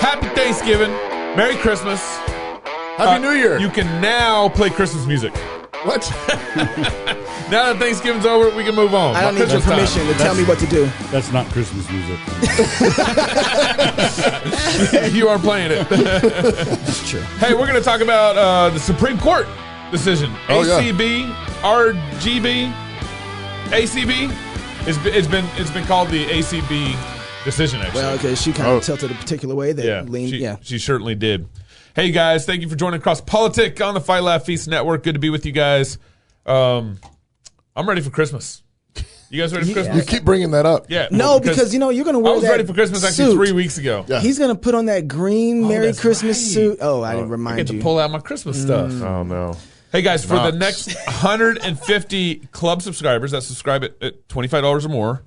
Happy Thanksgiving. Merry Christmas. Happy New Year. You can now play Christmas music. What? Now that Thanksgiving's over, we can move on. I don't need your permission to tell me what to do. That's not Christmas music. You are playing it. That's true. Hey, we're going to talk about the Supreme Court decision. Oh, ACB, RGB, ACB. It's been called the ACB decision, actually. Well, okay, she kind of tilted a particular way that leaned. She certainly did. Hey, guys, thank you for joining Across Politic on the Fight Laugh Feast Network. Good to be with you guys. I'm ready for Christmas. You guys ready for Christmas? You keep bringing that up. Yeah. No, because you're going to wear that I was ready for Christmas actually suit. 3 weeks ago. Yeah. He's going to put on that green Merry Christmas suit. Oh, I didn't I remind get you. to pull out my Christmas stuff. Oh, no. Hey, guys, for the next 150 club subscribers that subscribe at $25 or more,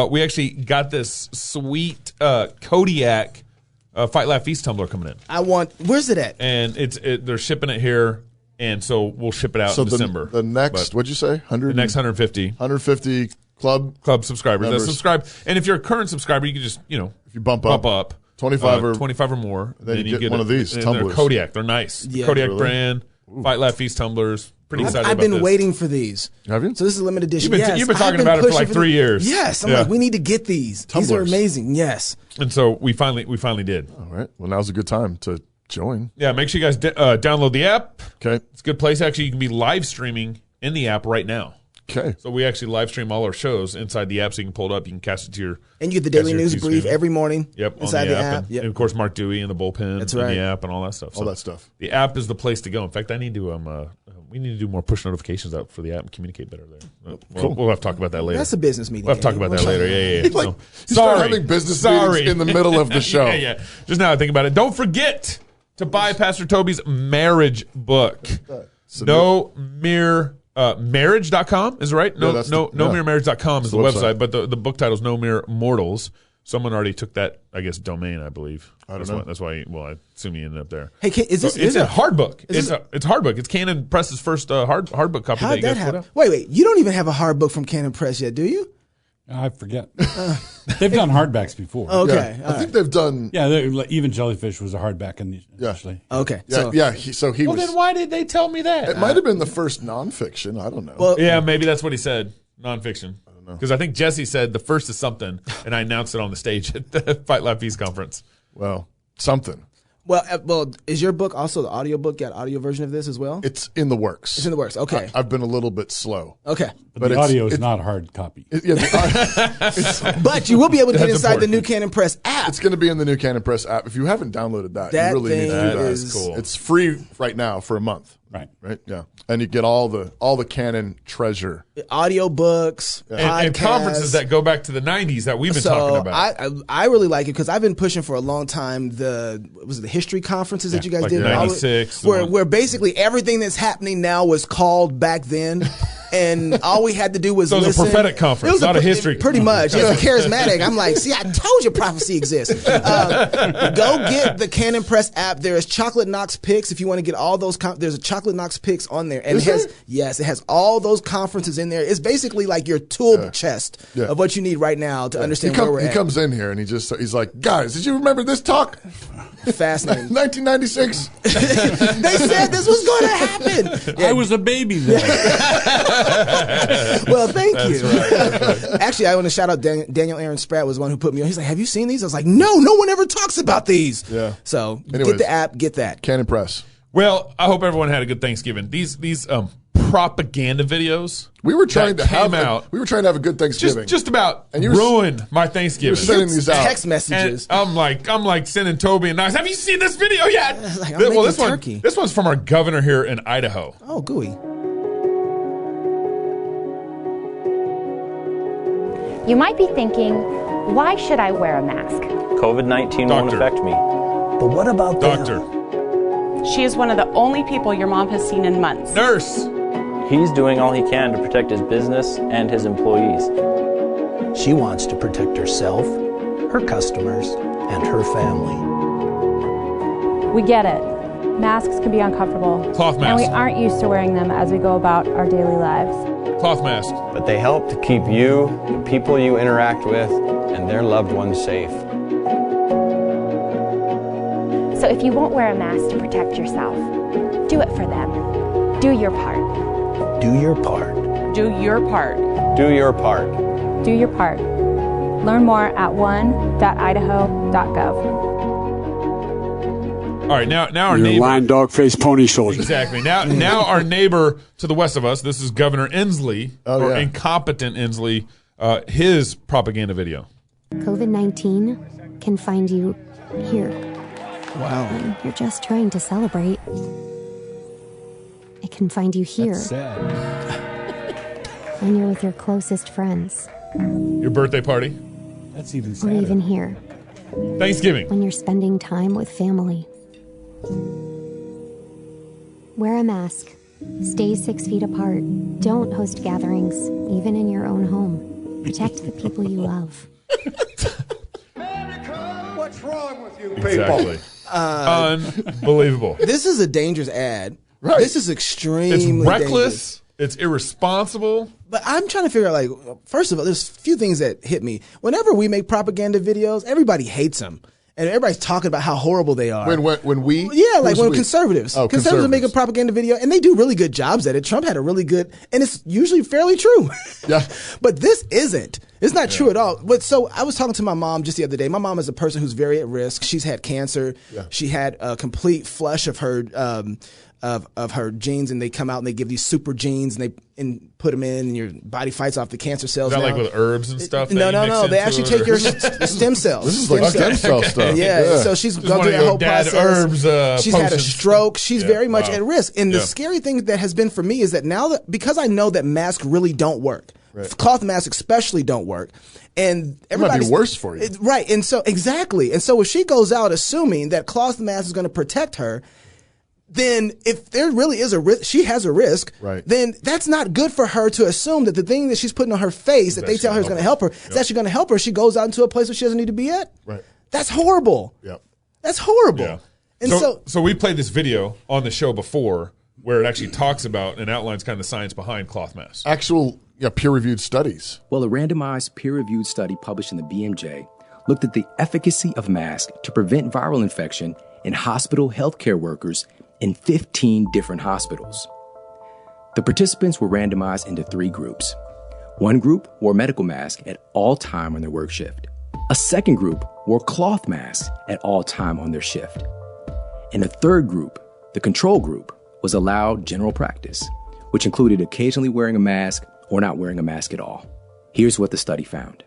we actually got this sweet Kodiak Fight Laugh Feast tumbler coming in. Where's it at? And they're shipping it here, and so we'll ship it out in December. The next, what'd you say? The next 150. 150 club subscribers that subscribe. And if you're a current subscriber, you can just, if you bump up 25 or more, then you get one of these tumblers. They're Kodiak. They're nice. Yeah. Kodiak brand. Fight Laugh Feast tumblers. Pretty excited about I've this. been waiting for these. Have you? So this is a limited edition. You've been talking about it for like 3 years. Yes. I'm like, we need to get these. Tumblers. These are amazing. Yes. And so we finally did. All right. Well, now's a good time to join. Yeah, make sure you guys download the app. Okay. It's a good place. Actually, you can be live streaming in the app right now. Okay. So we actually live stream all our shows inside the app, so you can pull it up. You can cast it to your. And you get the daily news brief every morning. Yep. Inside the app. And of course, Mark Dewey and the bullpen. That's in right. the app and all that stuff. All that stuff. The app is the place to go. In fact, I need to we need to do more push notifications out for the app and communicate better there. Cool. We'll have to talk about that later. That's a business meeting. We'll have to talk about that later. Yeah. You start having business meetings in the middle of the show. Yeah. Just now I think about it. Don't forget to buy Pastor Toby's marriage book. Marriage.com is it right? Marriage.com is the website, but the book title is No Mere Mortals. Someone already took that, I guess, domain, I believe. I don't know. That's why. I assume he ended up there. Hey, it's a hard book. It's a hard book. It's Canon Press's first hard book copy. How'd that happen? Wait. You don't even have a hard book from Canon Press yet, do you? I forget. They've done hardbacks before. Okay. Yeah. I think they've done. Yeah, even Jellyfish was a hardback initially. Okay. Yeah. He was. Then why did they tell me that? It might have been the first nonfiction. I don't know. Well, yeah, maybe that's what he said. Nonfiction. I don't know. Because I think Jesse said the first is something, and I announced it on the stage at the Fight Laugh Feast conference. Well, something. Well, is your book also the audio book? Got audio version of this as well? It's in the works. It's in the works. Okay. I've been a little bit slow. Okay. But the audio is not hard copy. But you will be able to get inside the new Canon Press app. It's going to be in the new Canon Press app. If you haven't downloaded that you really need to do that. Is cool. It's free right now for a month. Right. Yeah. And you get all the Canon treasure. Audio books, and conferences that go back to the 90s that we've been talking about. I really like it because I've been pushing for a long time the history conferences that you guys did? 96. Where basically everything that's happening now was called back then. And all we had to do was listen. It was a prophetic conference, not a history. Pretty much. It's a charismatic. I'm like, see, I told you prophecy exists. Go get the Canon Press app. There is Chocolate Knox Picks if you want to get all those. There's a Chocolate Knox Picks on there. And it has all those conferences in there. It's basically like your tool chest of what you need right now to understand where we're at. He comes in here and he's like, guys, did you remember this talk? Fascinating. 1996. They said this was going to happen. I was a baby then. Well, thank you. That's right. Actually, I want to shout out Daniel Aaron Spratt was the one who put me on. He's like, have you seen these? I was like, no one ever talks about these. Yeah. So Anyways, get the app, get that. Canon Press. Well, I hope everyone had a good Thanksgiving. These propaganda videos. We were trying to have a good Thanksgiving. Just about ruin my Thanksgiving. You're sending these out. Text messages. And I'm like sending Toby and Nice. Have you seen this video yet? Like, this one's from our governor here in Idaho. Oh, gooey. You might be thinking, why should I wear a mask? COVID-19 won't affect me. But what about Doctor. She is one of the only people your mom has seen in months. Nurse. He's doing all he can to protect his business and his employees. She wants to protect herself, her customers, and her family. We get it. Masks can be uncomfortable. Cloth mask. And we aren't used to wearing them as we go about our daily lives. Cloth mask. But they help to keep you, the people you interact with, and their loved ones safe. So if you won't wear a mask to protect yourself, do it for them. Do your part. Do your part. Do your part. Do your part. Do your part. Learn more at one.idaho.gov. All right, now our Your neighbor. lion, dog, face, pony shoulder. Exactly. Now our neighbor to the west of us, this is Governor Inslee, incompetent Inslee, his propaganda video. COVID-19 can find you here. Wow. When you're just trying to celebrate. It can find you here. That's sad. When you're with your closest friends. Your birthday party. That's even Or sadder. even here. Thanksgiving. When you're spending time with family. Wear a mask. Stay 6 feet apart. Don't host gatherings, even in your own home. Protect the people you love. What's wrong with you people? Exactly. Unbelievable. This is a dangerous ad. Right. This is extremely It's reckless. dangerous. It's irresponsible. But I'm trying to figure out, like, first of all, there's a few things that hit me. Whenever we make propaganda videos, everybody hates them. And everybody's talking about how horrible they are. When we? Yeah, like Who's when we? conservatives. Oh, Conservatives make a propaganda video, and they do really good jobs at it. Trump had a really good, and it's usually fairly true. Yeah. But this isn't. It's not true at all. But so I was talking to my mom just the other day. My mom is a person who's very at risk. She's had cancer. Yeah. She had a complete flush of her of her genes, and they come out and they give these super genes, and they put them in, and your body fights off the cancer cells. Is that now. like with herbs and stuff? No. They They actually take your stem cells. This is like stem cell stuff. Yeah. So she's Just gone one through of that your whole dad process. herbs, She's had a potions. stroke. She's Yeah, very much wow. at risk. And the Yeah. scary thing that has been for me is that now that, because I know that masks really don't work, cloth masks especially don't work, and It might be everybody's worse for you. right. And so exactly. And so if she goes out assuming that cloth mask is going to protect her, then if there really is a risk, she has a risk, Right. then that's not good for her to assume that the thing that she's putting on her face that they tell her is going to help her, is actually going to help her. She goes out into a place where she doesn't need to be at. Right. That's horrible. Yep. That's horrible. Yeah. And So we played this video on the show before where it actually talks about and outlines kind of the science behind cloth masks. Actual peer-reviewed studies. Well, a randomized peer-reviewed study published in the BMJ looked at the efficacy of masks to prevent viral infection in hospital healthcare workers in 15 different hospitals. The participants were randomized into 3 groups. One group wore medical masks at all time on their work shift. A second group wore cloth masks at all time on their shift. And a third group, the control group, was allowed general practice, which included occasionally wearing a mask or not wearing a mask at all. Here's what the study found.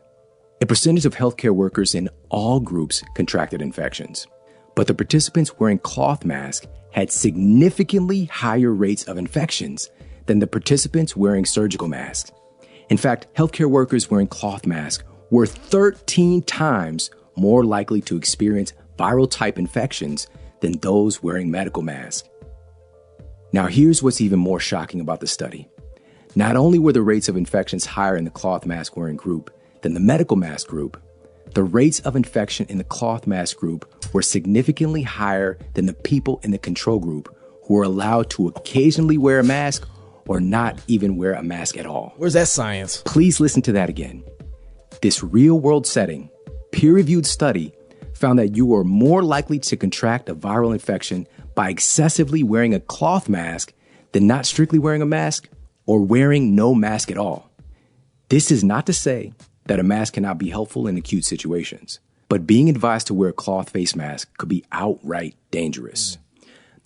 A percentage of healthcare workers in all groups contracted infections, but the participants wearing cloth masks had significantly higher rates of infections than the participants wearing surgical masks. In fact, healthcare workers wearing cloth masks were 13 times more likely to experience viral type infections than those wearing medical masks. Now, here's what's even more shocking about the study. Not only were the rates of infections higher in the cloth mask wearing group than the medical mask group, the rates of infection in the cloth mask group were significantly higher than the people in the control group who were allowed to occasionally wear a mask or not even wear a mask at all. Where's that science? Please listen to that again. This real-world setting, peer-reviewed study found that you are more likely to contract a viral infection by excessively wearing a cloth mask than not strictly wearing a mask or wearing no mask at all. This is not to say that a mask cannot be helpful in acute situations, but being advised to wear a cloth face mask could be outright dangerous.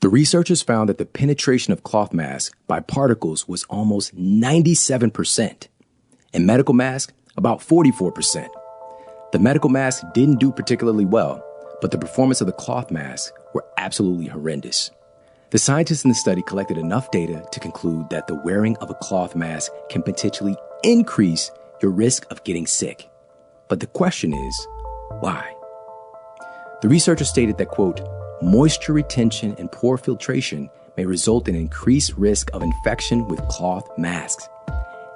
The researchers found that the penetration of cloth masks by particles was almost 97%, and medical masks about 44%. The medical masks didn't do particularly well, but the performance of the cloth masks were absolutely horrendous. The scientists in the study collected enough data to conclude that the wearing of a cloth mask can potentially increase your risk of getting sick. But the question is, why? The researchers stated that, quote, moisture retention and poor filtration may result in increased risk of infection with cloth masks,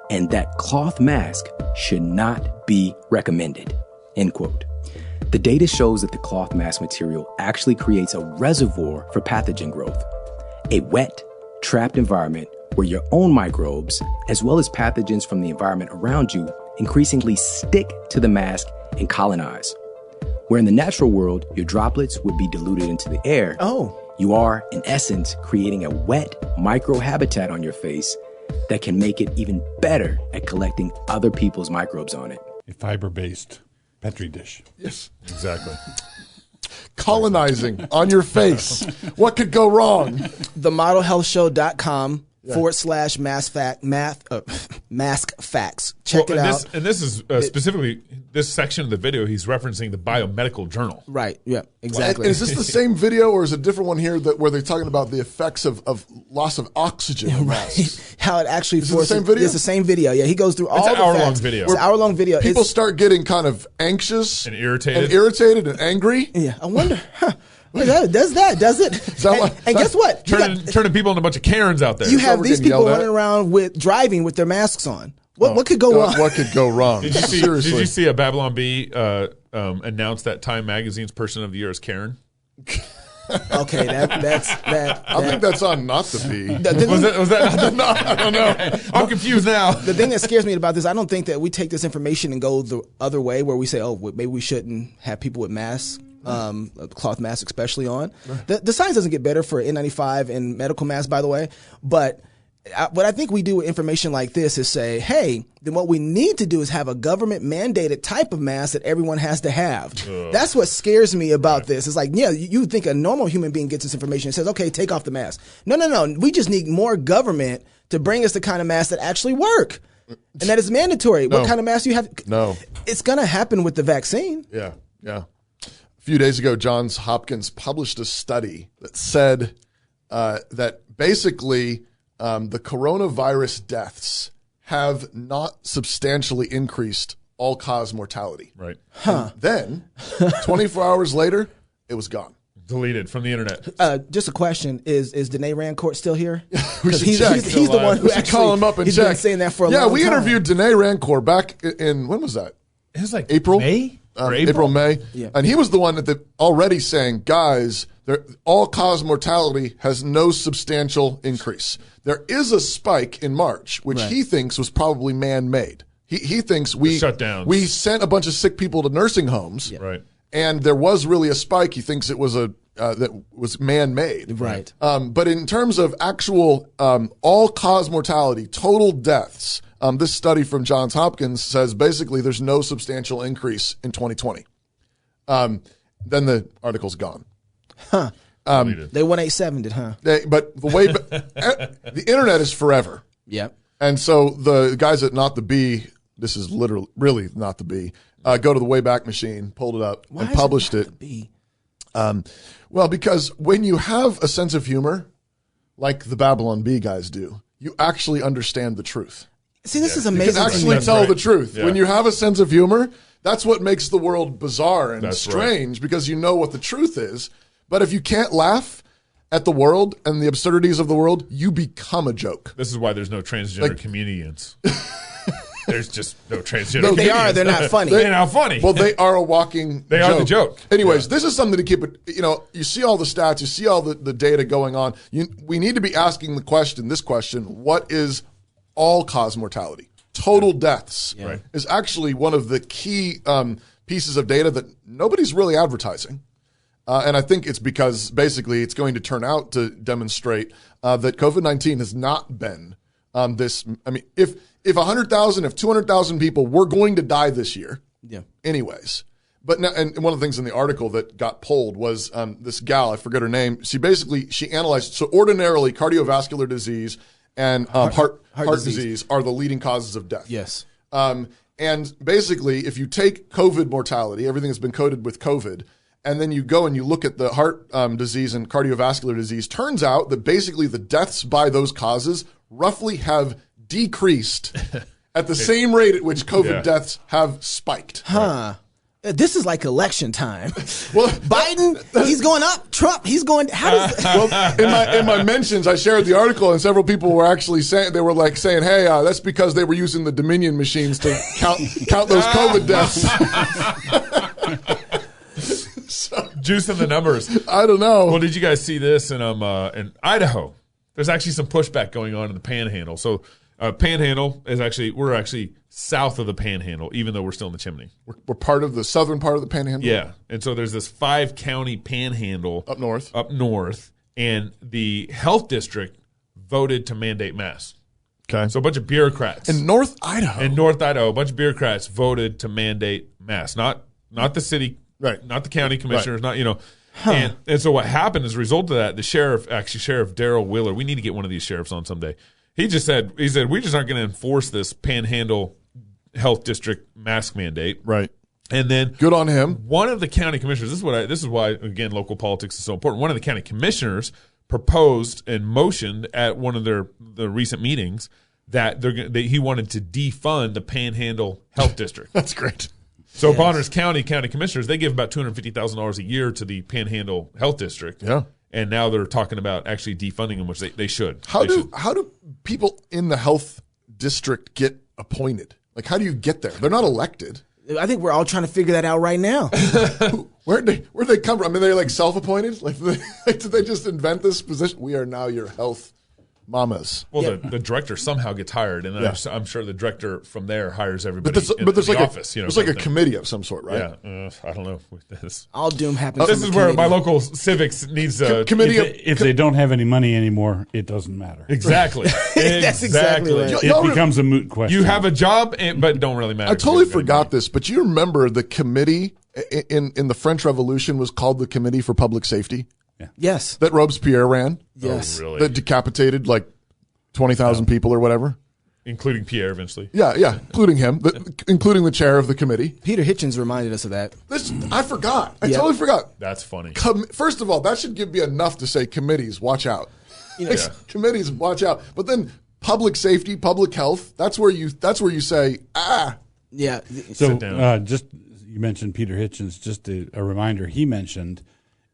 and that cloth masks should not be recommended, end quote. The data shows that the cloth mask material actually creates a reservoir for pathogen growth, a wet, trapped environment where your own microbes, as well as pathogens from the environment around you, increasingly stick to the mask and colonize. Where in the natural world, your droplets would be diluted into the air. You are, in essence, creating a wet microhabitat on your face that can make it even better at collecting other people's microbes on it. A fiber-based Petri dish. Yes. Exactly. Colonizing on your face. What could go wrong? TheModelHealthShow.com /mask facts. Check it out. This is specifically this section of the video. He's referencing the Biomedical Journal. Right. Yeah. Exactly. And is this the same video, or is it a different one here where they're talking about the effects of loss of oxygen? In masks? How it actually is it the same video? It's the same video. Yeah. He goes through all the facts. It's an hour-long video. It's an hour-long video. People start getting kind of anxious and irritated and angry. Yeah. I wonder. Does it? And guess what? Turning people into a bunch of Karens out there. You have these people running around driving with their masks on. What could go wrong? What could go wrong? Did you see a Babylon Bee announce that Time Magazine's Person of the Year is Karen? Okay, that's that. I think that's on Not the Bee. Was that no, I don't know. I'm confused now. The thing that scares me about this, I don't think that we take this information and go the other way, where we say, oh, maybe we shouldn't have people with masks. Cloth masks especially on. The science doesn't get better for N95 and medical masks, by the way. But what I think we do with information like this is say, hey, then what we need to do is have a government mandated type of mask that everyone has to have. That's what scares me about this. It's like, yeah, you think a normal human being gets this information and says, okay, take off the mask. No. We just need more government to bring us the kind of masks that actually work. And that is mandatory. What kind of mask do you have? No. It's going to happen with the vaccine. Yeah. A few days ago, Johns Hopkins published a study that said that basically the coronavirus deaths have not substantially increased all-cause mortality. Right. And then, 24 hours later, it was gone. Deleted from the internet. Just a question: Is Danae Rancourt still here? We should check. He's the one who actually call him up and he's check. Been saying that for a long time. Yeah, we interviewed Danae Rancourt back in when was that? It was like April, May. April, May. Yeah. And he was the one that already saying, guys, all-cause mortality has no substantial increase. There is a spike in March, which he thinks was probably man-made. He thinks we sent a bunch of sick people to nursing homes, right? And there was really a spike. He thinks it was that was man-made, right? But in terms of actual all-cause mortality, total deaths. This study from Johns Hopkins says basically there's no substantial increase in 2020. Then the article's gone. Huh. They 187'd it, huh? But the way the internet is forever. Yep. And so the guys at Not the Bee, this is really Not the Bee, go to the Wayback Machine, pulled it up, and published it. Well, because when you have a sense of humor, like the Babylon Bee guys do, you actually understand the truth. See, this is amazing. You can actually tell the truth. Yeah. When you have a sense of humor, that's what makes the world bizarre and strange, because you know what the truth is. But if you can't laugh at the world and the absurdities of the world, you become a joke. This is why there's no transgender comedians. There's just no transgender comedians. They're not funny. They're not funny. Well, they are a walking They joke. are the joke. Anyways, this is something to keep it, you see all the stats, you see all the data going on. We need to be asking this question, what is all-cause mortality? Total deaths is actually one of the key pieces of data that nobody's really advertising. And I think it's because basically it's going to turn out to demonstrate that COVID-19 has not been this. I mean, if 100,000, if 200,000 people were going to die this year, anyways. But now, and one of the things in the article that got pulled was this gal, I forget her name. She analyzed, so ordinarily cardiovascular disease and heart disease are the leading causes of death. Yes. And basically, if you take COVID mortality, everything has been coded with COVID, and then you go and you look at the heart disease and cardiovascular disease, turns out that basically the deaths by those causes roughly have decreased at the same rate at which COVID deaths have spiked. Huh. This is like election time. Well, Biden, he's going up. Trump, he's going. How does? Well, in my mentions, I shared the article, and several people were actually saying "Hey, that's because they were using the Dominion machines to count those COVID deaths." Juicing the numbers. I don't know. Well, did you guys see this in Idaho? There's actually some pushback going on in the Panhandle. So Panhandle is we're actually south of the Panhandle, even though we're still in the Chimney. We're part of the southern part of the Panhandle. Yeah, and so there's this 5-county Panhandle up north, and the health district voted to mandate masks. Okay, so a bunch of bureaucrats in North Idaho. A bunch of bureaucrats voted to mandate masks, not the city, right? Not the county commissioners, not And so what happened as a result of that, the Sheriff Darrell Wheeler, we need to get one of these sheriffs on someday. He said we just aren't going to enforce this Panhandle Health District mask mandate. Right. And then good on him. One of the county commissioners, this is why again local politics is so important. One of the county commissioners proposed and motioned at one of the recent meetings that he wanted to defund the Panhandle Health District. That's great. So Bonners County commissioners, they give about $250,000 a year to the Panhandle Health District. Yeah. And now they're talking about actually defunding them, which they should. How do people in the health district get appointed? Like, how do you get there? They're not elected. I think we're all trying to figure that out right now. Where'd they come from? I mean, they're like self-appointed? Like, did they just invent this position? We are now your health mamas. Well, the director somehow gets hired, and then I'm sure the director from there hires everybody but there's in like the office. There's like a committee of some sort, right? Yeah, I don't know. All doom happens. This is where my local civics needs a committee. If they don't have any money anymore, it doesn't matter. Exactly. That's exactly right. It becomes a moot question. You have a job, but it don't really matter. I totally forgot this, but you remember the committee in the French Revolution was called the Committee for Public Safety? Yeah. Yes. That Robespierre ran? Yes. Oh, really? That decapitated like 20,000 people or whatever? Including Pierre eventually. Yeah, including him, including the chair of the committee. Peter Hitchens reminded us of that. I forgot. I totally forgot. That's funny. First of all, that should be enough to say committees, watch out. Committees, watch out. But then public safety, public health, that's where you say, Yeah. So just you mentioned Peter Hitchens, just a reminder, he mentioned,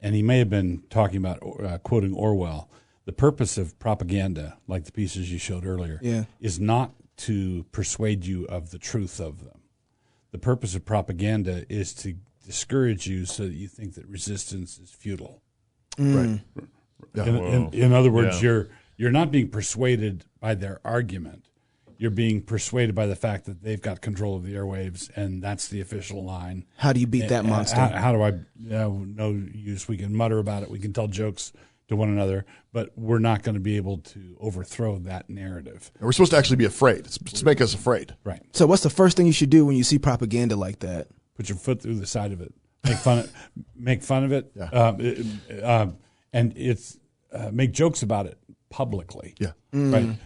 and he may have been talking about quoting Orwell, the purpose of propaganda, like the pieces you showed earlier, is not to persuade you of the truth of them. The purpose of propaganda is to discourage you so that you think that resistance is futile. Right. Yeah. In other words, you're not being persuaded by their argument. You're being persuaded by the fact that they've got control of the airwaves, and that's the official line. How do you beat that monster? How do I? No use. We can mutter about it. We can tell jokes to one another, but we're not going to be able to overthrow that narrative. We're supposed to actually be afraid. It's to make us afraid. Right. So what's the first thing you should do when you see propaganda like that? Put your foot through the side of it. Make fun of it. Yeah. And it's make jokes about it publicly. Yeah. Right.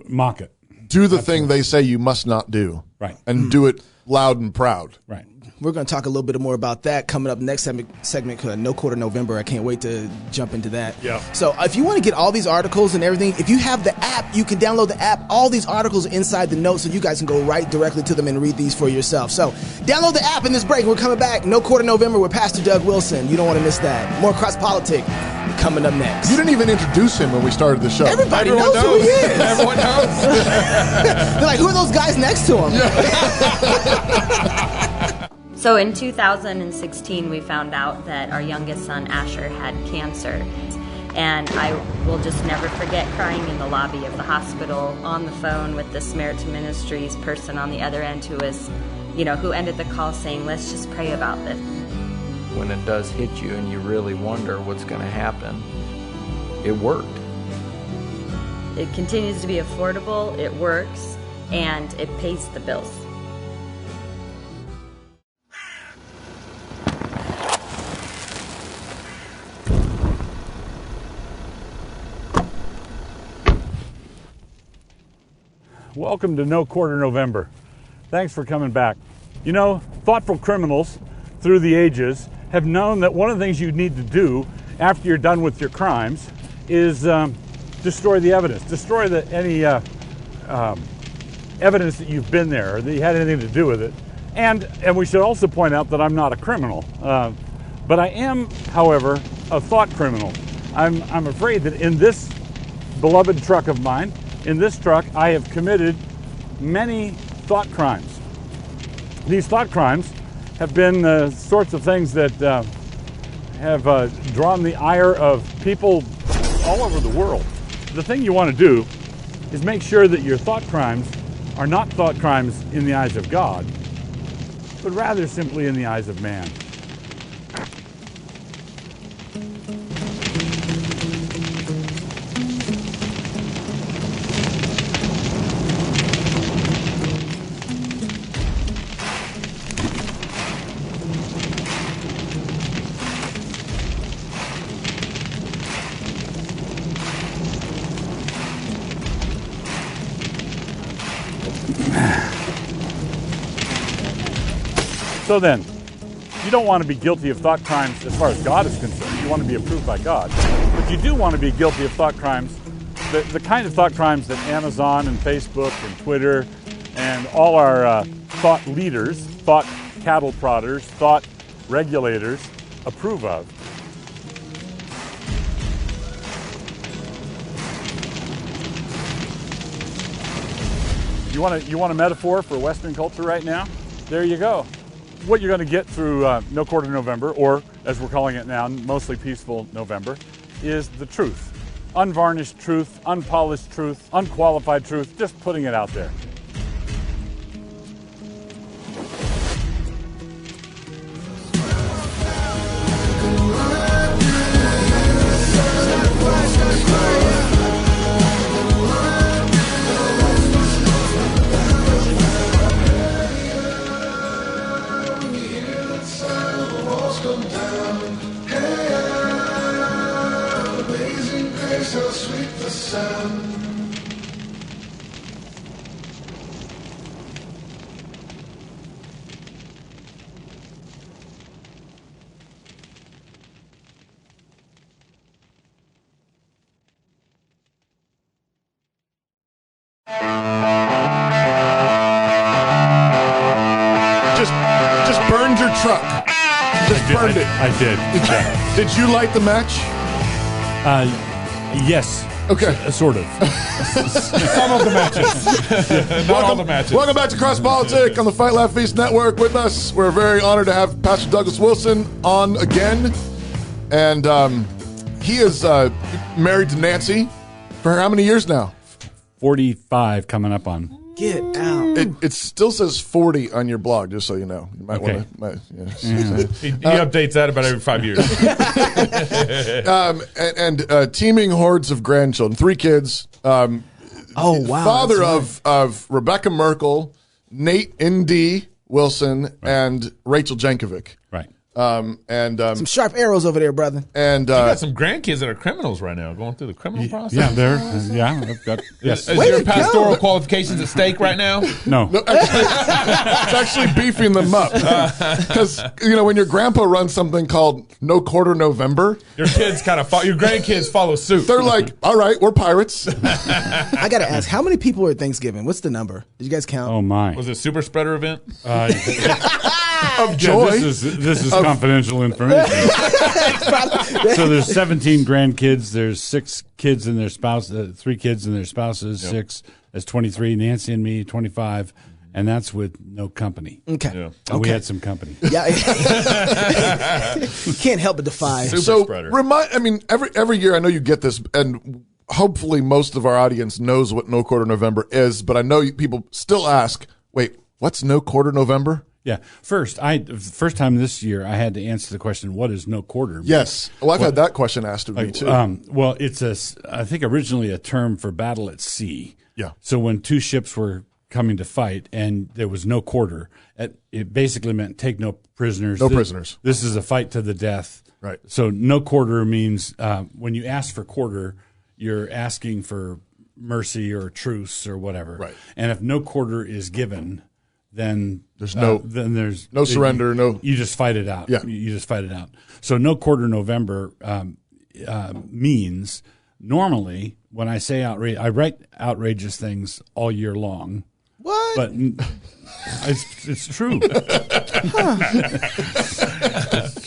Mock it. Do the thing they say you must not do. Right. And do it loud and proud. Right. We're going to talk a little bit more about that coming up next segment, No Quarter November. I can't wait to jump into that. Yeah. So if you want to get all these articles and everything, if you have the app, you can download the app. All these articles are inside the notes, so you guys can go right directly to them and read these for yourself. So download the app in this break. We're coming back. No Quarter November with Pastor Doug Wilson. You don't want to miss that. More Cross Politic coming up next. You didn't even introduce him when we started the show. Everybody knows who he is. Everyone knows. They're like, who are those guys next to him? So in 2016, we found out that our youngest son, Asher, had cancer. And I will just never forget crying in the lobby of the hospital on the phone with the Samaritan Ministries person on the other end who was, who ended the call saying, let's just pray about this. When it does hit you and you really wonder what's going to happen, it worked. It continues to be affordable, it works, and it pays the bills. Welcome to No Quarter November. Thanks for coming back. Thoughtful criminals through the ages have known that one of the things you need to do after you're done with your crimes is destroy the evidence. Destroy any evidence that you've been there or that you had anything to do with it. And we should also point out that I'm not a criminal. But I am, however, a thought criminal. I'm afraid that in this beloved truck of mine, in this truck, I have committed many thought crimes. These thought crimes have been the sorts of things that have drawn the ire of people all over the world. The thing you want to do is make sure that your thought crimes are not thought crimes in the eyes of God, but rather simply in the eyes of man. So then, you don't want to be guilty of thought crimes as far as God is concerned. You want to be approved by God. But you do want to be guilty of thought crimes, the kind of thought crimes that Amazon and Facebook and Twitter and all our thought leaders, thought cattle prodders, thought regulators approve of. You want a metaphor for Western culture right now? There you go. What you're going to get through No Quarter November, or as we're calling it now, mostly peaceful November, is the truth. Unvarnished truth, unpolished truth, unqualified truth, just putting it out there. Just burned your truck. Just burned it. I did. Did you light the match? Yes. Okay. Sort of. Some of the matches. Not all the matches. Welcome back to Cross Politic on the Fight Laugh Feast Network with us. We're very honored to have Pastor Douglas Wilson on again. And he is married to Nancy for how many years now? 45 coming up on. Get out. It still says 40 on your blog, just so you know. You might Okay. want to. He updates that about every 5 years. And teeming hordes of grandchildren, 3 kids. Oh, wow. Father that's of Rebecca Merkel, Nate N.D. Wilson, and Rachel Jankovic. Right. some sharp arrows over there, brother. And you got some grandkids that are criminals right now, going through the criminal process. Yeah, I've got. Yes. Is your pastoral qualifications at stake right now? No. It's actually beefing them up because when your grandpa runs something called No Quarter November, your kids your grandkids follow suit. They're like, all right, we're pirates. I gotta ask, how many people are at Thanksgiving? What's the number? Did you guys count? Oh my! Was it a super spreader event? Of joy. Yeah, this is confidential information. So there's 17 grandkids. There's 6 kids and their spouse, 3 kids and their spouses. Yep. 6. That's 23. Nancy and me, 25. And that's with no company. Okay. Yeah. And we had some company. Yeah. You can't help but defy. Super spreader. Every year, I know you get this, and hopefully most of our audience knows what No Quarter November is, but I know people still ask, wait, what's No Quarter November? Yeah. First time this year, I had to answer the question, what is no quarter? Yes. Well, I've had that question asked of me, too. Well, it's I think originally a term for battle at sea. Yeah. So when 2 ships were coming to fight and there was no quarter, it basically meant take no prisoners. No prisoners. This is a fight to the death. Right. So no quarter means when you ask for quarter, you're asking for mercy or truce or whatever. Right. And if no quarter is given, then there's no surrender. You just fight it out. Yeah. You just fight it out. So No Quarter November means normally when I say outrage, I write outrageous things all year long. What? But it's true.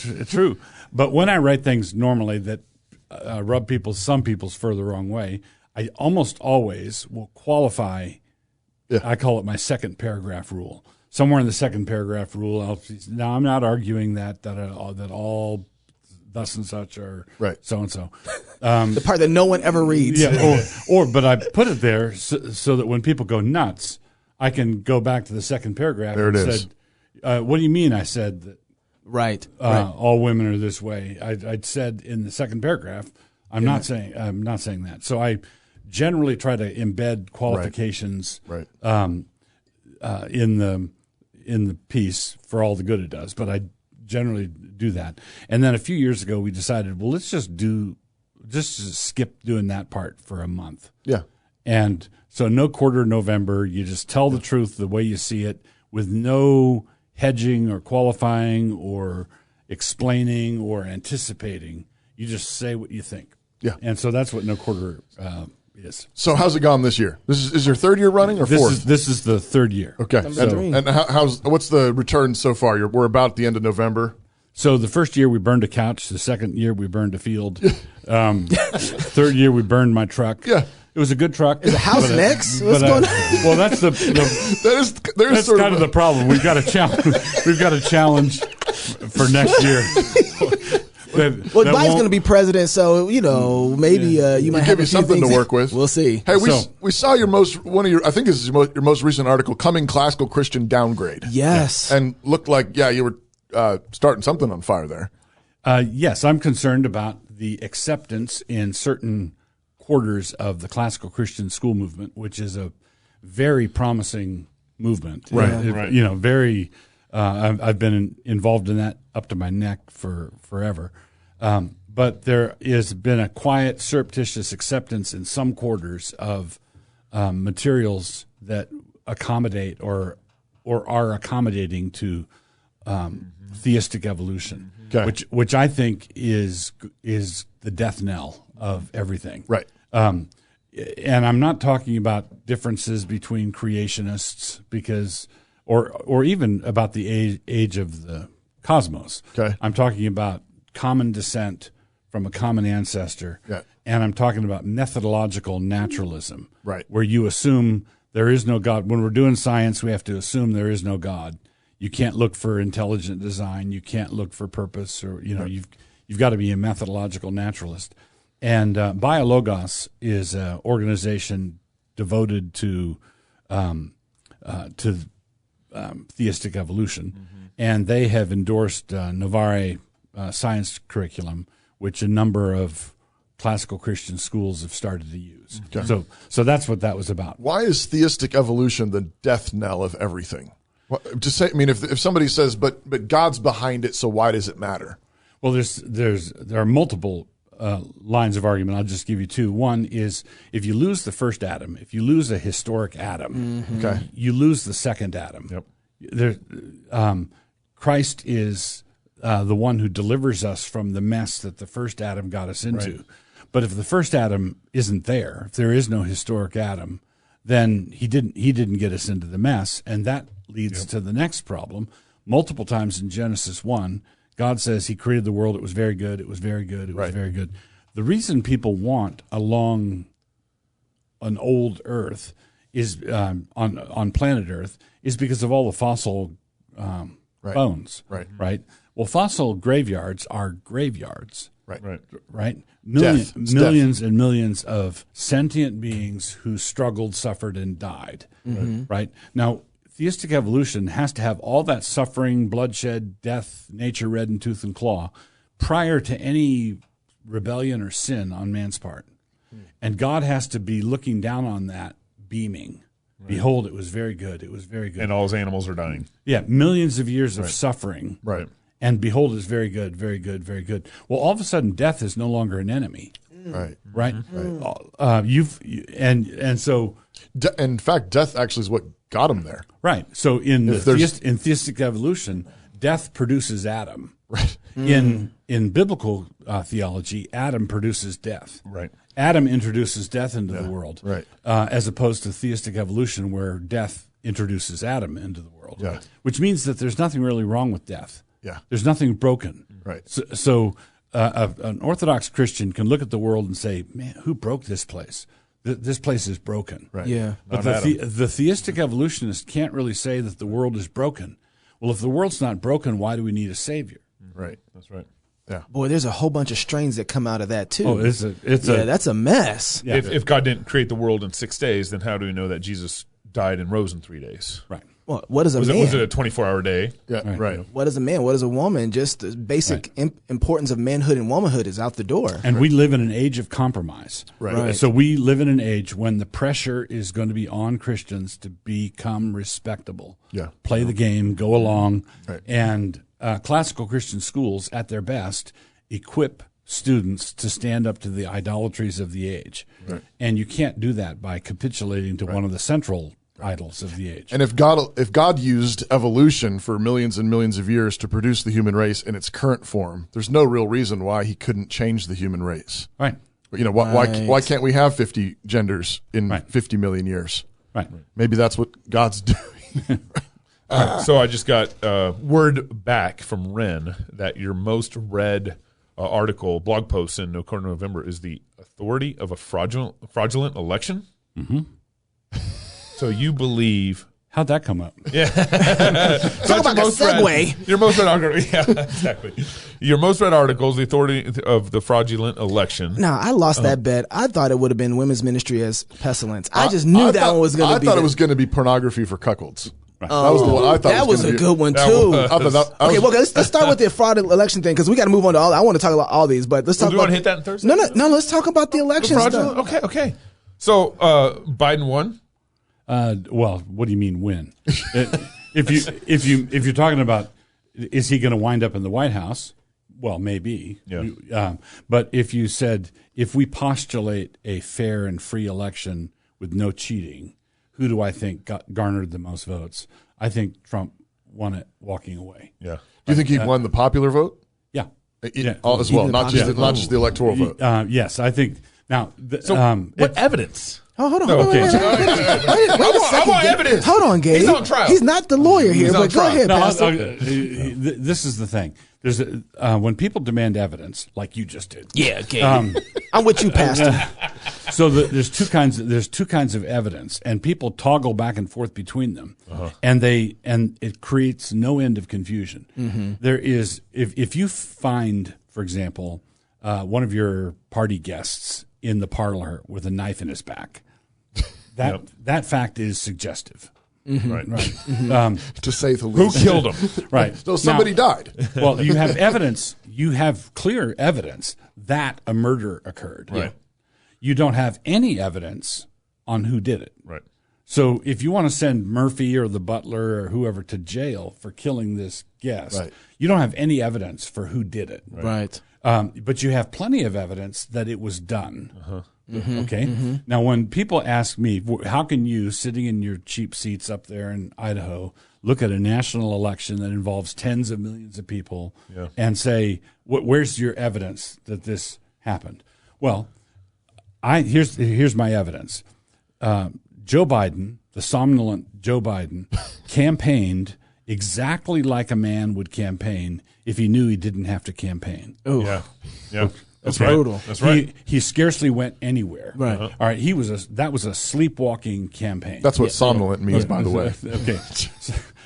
It's true. But when I write things normally that rub some people's fur the wrong way, I almost always will qualify. Yeah. I call it my second paragraph rule. Somewhere in the second paragraph rule, now I'm not arguing that all thus and such are right. so and so, The part that no one ever reads. Yeah, but I put it there so that when people go nuts, I can go back to the second paragraph. There it is. Said, what do you mean I said that right. all women are this way? I'd said in the second paragraph, I'm not saying that. So I generally try to embed qualifications in the piece for all the good it does, but I generally do that. And then a few years ago, we decided, well, let's just skip doing that part for a month. Yeah. And so no quarter November, you just tell the truth the way you see it with no hedging or qualifying or explaining or anticipating. You just say what you think. Yeah. And so that's what no quarter is. So how's it gone this year? This is your third year running or fourth? This is the third year. Okay. And what's the return so far? We're about the end of November. So the first year we burned a couch. The second year we burned a field. Third year we burned my truck. Yeah. It was a good truck. Is the house next? What's going on? Well, that's that's kind of the problem. We've got a challenge. We've got a challenge for next year. Well, Biden's going to be president, so maybe you might give you something to work with. We'll see. Hey, we saw your most recent article, "Coming Classical Christian Downgrade." Yes, and looked like you were starting something on fire there. Yes, I'm concerned about the acceptance in certain quarters of the classical Christian school movement, which is a very promising movement. Right. Very. I've been involved in that up to my neck for forever. But there has been a quiet, surreptitious acceptance in some quarters of materials that accommodate or are accommodating to theistic evolution, which I think is the death knell of everything. Right. And I'm not talking about differences between creationists or even about the age of the cosmos. Okay. I'm talking about common descent from a common ancestor. Yeah. And I'm talking about methodological naturalism. Right. Where you assume there is no God. When we're doing science, we have to assume there is no God. You can't look for intelligent design. You can't look for purpose, or you've got to be a methodological naturalist. And Biologos is an organization devoted to theistic evolution, and they have endorsed Novare science curriculum, which a number of classical Christian schools have started to use. Okay. So that's what that was about. Why is theistic evolution the death knell of everything? If somebody says, but God's behind it, so why does it matter? Well, there are multiple lines of argument. I'll just give you two. One is if you lose the first Adam, if you lose a historic Adam, you lose the second Adam. Yep. Christ is the one who delivers us from the mess that the first Adam got us into. Right. But if the first Adam isn't there, if there is no historic Adam, then he didn't get us into the mess, and that leads to the next problem. Multiple times in Genesis 1, God says he created the world. It was very good. It was very good. It was very good. The reason people want along an old Earth is on planet Earth is because of all the fossil bones. Right. Well, fossil graveyards are graveyards. Right. Millions and millions of sentient beings who struggled, suffered, and died. Right. Now, theistic evolution has to have all that suffering, bloodshed, death, nature red in tooth and claw prior to any rebellion or sin on man's part. And God has to be looking down on that, beaming. Right. Behold, it was very good. It was very good. And all his animals are dying. Yeah, millions of years of suffering. Right. And behold, it's very good, very good, very good. Well, all of a sudden, death is no longer an enemy. Right. Right. So, in fact, death actually is what got him there. Right. So in theistic evolution, death produces Adam. Right. In biblical theology, Adam produces death. Right. Adam introduces death into the world. Right. As opposed to theistic evolution, where death introduces Adam into the world. Yeah. Which means that there's nothing really wrong with death. Yeah. There's nothing broken. Right. So an Orthodox Christian can look at the world and say, man, who broke this place? This place is broken. Right. Yeah. But the theistic evolutionist can't really say that the world is broken. Well, if the world's not broken, why do we need a savior? Right. That's right. Yeah. Boy, there's a whole bunch of strains that come out of that too. Oh, that's a mess. Yeah. If God didn't create the world in 6 days, then how do we know that Jesus died and rose in 3 days? Right. Well, what is a man? Was it a 24-hour day? Yeah, right. What is a man? What is a woman? Just the basic importance of manhood and womanhood is out the door. And we live in an age of compromise. Right. So we live in an age when the pressure is going to be on Christians to become respectable. Yeah. Play the game, go along. Right. And classical Christian schools, at their best, equip students to stand up to the idolatries of the age. Right. And you can't do that by capitulating to one of the central idols of the age. And if God used evolution for millions and millions of years to produce the human race in its current form, there's no real reason why he couldn't change the human race. Right. You know, why can't we have 50 genders in 50 million years? Right. Maybe that's what God's doing. All right, so I just got word back from Ren that your most read article, blog post in No Corner November is the authority of a fraudulent election. Mm-hmm. So you believe? How'd that come up? Yeah. Talk about a segue. Your most read article. Yeah, exactly. Your most read article is the authority of the fraudulent election. No, I lost that bet. I thought it would have been women's ministry as pestilence. I just knew that one was going to be. I thought it was going to be pornography for cuckolds. Right. That was the one I thought. That was a good one too. Okay, well, let's start with the fraud election thing because we got to move on to all. I want to talk about all these, but let's talk. Do you want to hit that on Thursday? No. Let's talk about the election stuff. Okay. So Biden won. Well, what do you mean win? If you're talking about is he going to wind up in the White House? Well, maybe. Yeah. But if you said if we postulate a fair and free election with no cheating, who do I think garnered the most votes? I think Trump won it walking away. Yeah. Do you think he won the popular vote? Yeah. As well, not just the electoral vote. Yes, I think. Now, what evidence? Oh, hold on. Okay. Wait a second. I want evidence. Hold on, Gabe. He's on trial. He's not the lawyer here, but go ahead, Pastor. This is the thing. There's when people demand evidence, like you just did. Yeah, Gabe. I'm with you, Pastor. So there's two kinds of evidence, and people toggle back and forth between them, and it creates no end of confusion. Mm-hmm. There is if you find, for example, one of your party guests in the parlor with a knife in his back, that fact is suggestive. Mm-hmm. Right. Mm-hmm. To say the least. Who killed him? Right. So somebody died. Well, you have evidence. You have clear evidence that a murder occurred. Right. You don't have any evidence on who did it. Right. So if you want to send Murphy or the butler or whoever to jail for killing this guest, you don't have any evidence for who did it. Right. But you have plenty of evidence that it was done. Mm-hmm. Okay. Mm-hmm. Now, when people ask me, how can you, sitting in your cheap seats up there in Idaho, look at a national election that involves tens of millions of people and say, where's your evidence that this happened? Well, here's my evidence. Joe Biden, the somnolent Joe Biden, campaigned exactly like a man would campaign if he knew he didn't have to campaign. Oh, yeah. That's brutal. That's right. He scarcely went anywhere. Right. All right. That was a sleepwalking campaign. That's what somnolent means, by the way. Okay.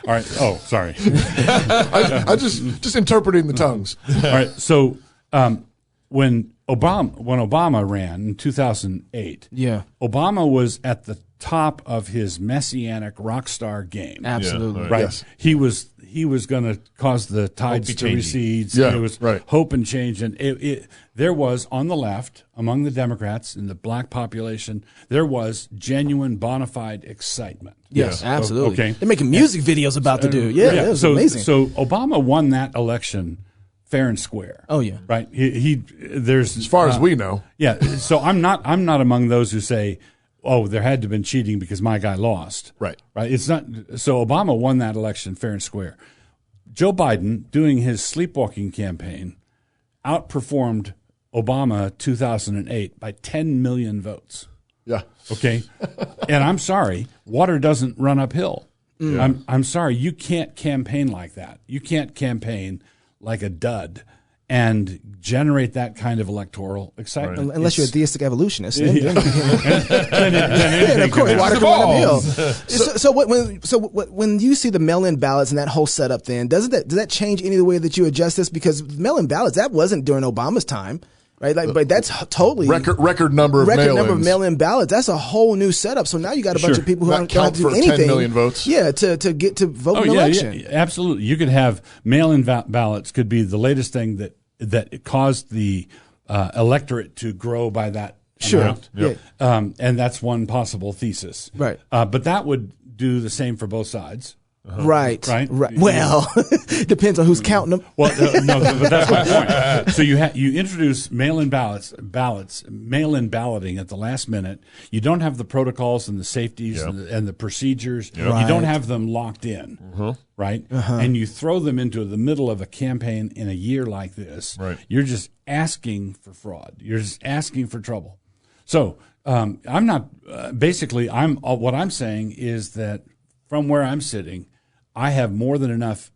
All right. Oh, sorry. I just interpreting the tongues. All right. So when Obama ran in 2008, Obama was at the top of his messianic rock star game. Absolutely. Right. Yes. He was going to cause the tides to recede. Yeah, it was hope and change. And there was, on the left, among the Democrats in the black population, there was genuine bona fide excitement. Yes, absolutely. Okay. They're making music videos about the dude. Yeah, it was amazing. So Obama won that election fair and square. Oh, yeah. Right. There's as far as we know. Yeah. So I'm not among those who say, oh, there had to have been cheating because my guy lost. Right. Right. It's not. So Obama won that election fair and square. Joe Biden, doing his sleepwalking campaign, outperformed Obama 2008 by 10 million votes. Yeah. Okay. And I'm sorry, water doesn't run uphill. I'm sorry, you can't campaign like that. You can't campaign like a dud and generate that kind of electoral excitement. Right. Unless you're a theistic evolutionist, then of course, can water can run uphill. So when you see the mail-in ballots and that whole setup, then does that change any of the way that you adjust this? Because mail-in ballots, that wasn't during Obama's time. Right, but that's totally record number of mail-in ballots. That's a whole new setup. So now you got a bunch of people who don't have to do anything. 10 million votes. Yeah, to get to vote in the election. Yeah, absolutely. You could have mail-in ballots. Could be the latest thing that caused the electorate to grow by that amount. Yep. And that's one possible thesis. Right. But that would do the same for both sides. Right. Well, depends on who's counting them. Well, no, but that's my point. So you introduce mail-in mail-in balloting at the last minute. You don't have the protocols and the safeties and the procedures. Yep. Right. You don't have them locked in, right? And you throw them into the middle of a campaign in a year like this. Right. You're just asking for fraud. You're just asking for trouble. So I'm not. Basically, what I'm saying is that from where I'm sitting, I have more than enough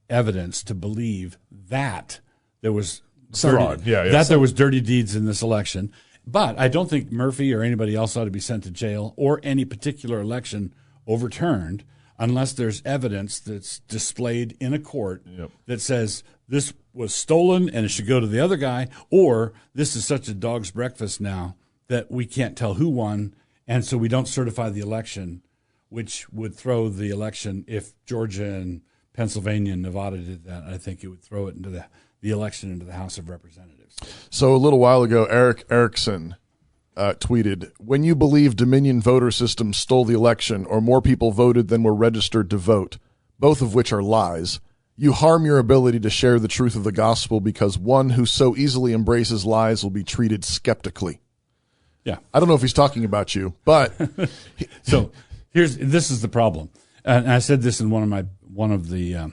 evidence to believe that there was fraud. There was dirty deeds in this election. But I don't think Murphy or anybody else ought to be sent to jail or any particular election overturned unless there's evidence that's displayed in a court that says this was stolen and it should go to the other guy, or this is such a dog's breakfast now that we can't tell who won, and so we don't certify the election, which would throw the election, if Georgia and Pennsylvania and Nevada did that, I think it would throw it into the election into the House of Representatives. So a little while ago, Eric Erickson tweeted, when you believe Dominion voter system stole the election or more people voted than were registered to vote, both of which are lies, you harm your ability to share the truth of the gospel because one who so easily embraces lies will be treated skeptically. Yeah. I don't know if he's talking about you, but... So... This is the problem, and I said this in one of the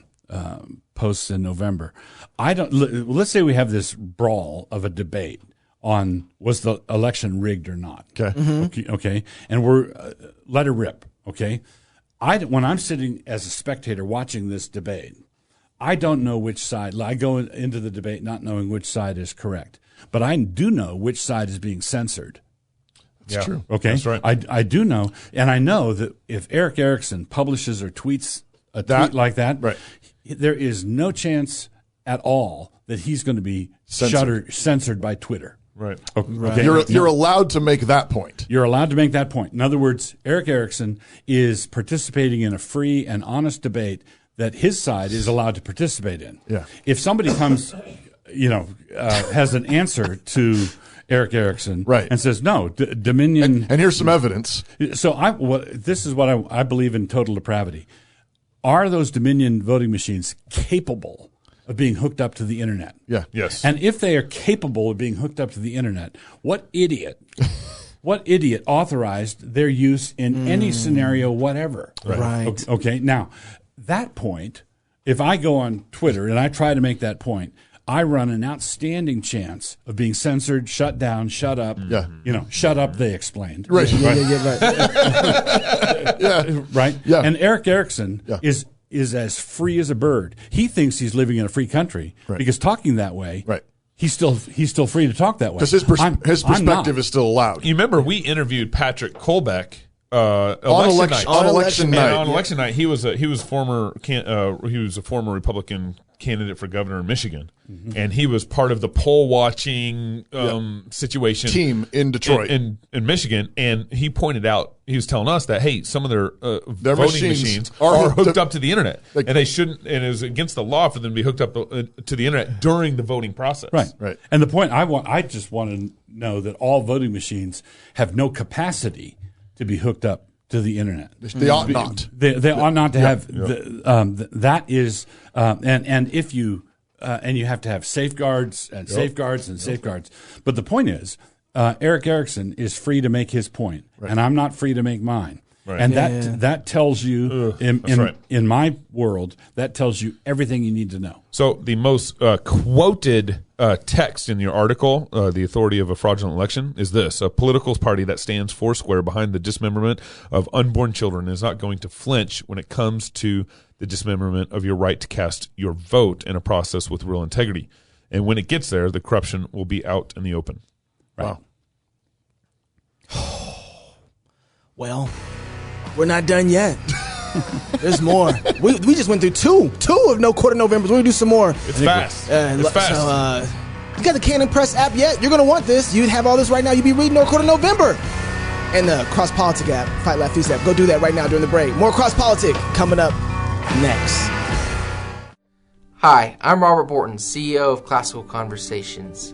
posts in November. Let's say we have this brawl of a debate on was the election rigged or not. Okay, and we're let her rip. Okay, when I'm sitting as a spectator watching this debate, I don't know which side. I go into the debate not knowing which side is correct, but I do know which side is being censored. That's true. Okay, that's right. I do know, and I know that if Eric Erickson publishes or tweets a tweet like that, there is no chance at all that he's going to be censored by Twitter. Right. Okay. You're allowed to make that point. You're allowed to make that point. In other words, Eric Erickson is participating in a free and honest debate that his side is allowed to participate in. Yeah. If somebody comes, has an answer to Eric Erickson, and says no, Dominion. And here's some evidence. So this is what I believe in total depravity. Are those Dominion voting machines capable of being hooked up to the internet? Yeah. Yes. And if they are capable of being hooked up to the internet, what idiot authorized their use in any scenario, whatever? Right. Okay. Now, that point, if I go on Twitter and I try to make that point, I run an outstanding chance of being censored, shut down, shut up. Yeah. Shut up, they explained. Right. Right. Yeah. And Eric Erickson is as free as a bird. He thinks he's living in a free country because talking that way, he's still free to talk that way. Because his perspective is still allowed. You remember we interviewed Patrick Colbeck on election night. On election night, he was a former Republican candidate for governor in Michigan, and he was part of the poll watching situation team in Detroit, in Michigan. And he pointed out, he was telling us that hey, some of their voting machines are hooked up to the internet, and they shouldn't. And it was against the law for them to be hooked up to the internet during the voting process. Right. And the point I just want to know that all voting machines have no capacity to be hooked up to the internet. They ought not. They ought not to have. That is, and if you and you have to have safeguards and safeguards and safeguards. But the point is, Eric Erickson is free to make his point, and I'm not free to make mine. Right. And that tells you, in my world, that tells you everything you need to know. So the most quoted text in your article, The Authority of a Fraudulent Election, is this: a political party that stands foursquare behind the dismemberment of unborn children is not going to flinch when it comes to the dismemberment of your right to cast your vote in a process with real integrity. And when it gets there, the corruption will be out in the open. Right. Wow. Well, we're not done yet. There's more. We just went through two of No Quarter Novembers. We're going to do some more. It's fast. It's fast. So, you got the Canon Press app yet? You're going to want this. You'd have all this right now. You'd be reading No Quarter November. And the Cross Politic app, Fight Laugh Feast app. Go do that right now during the break. More Cross Politic coming up next. Hi, I'm Robert Borton, CEO of Classical Conversations.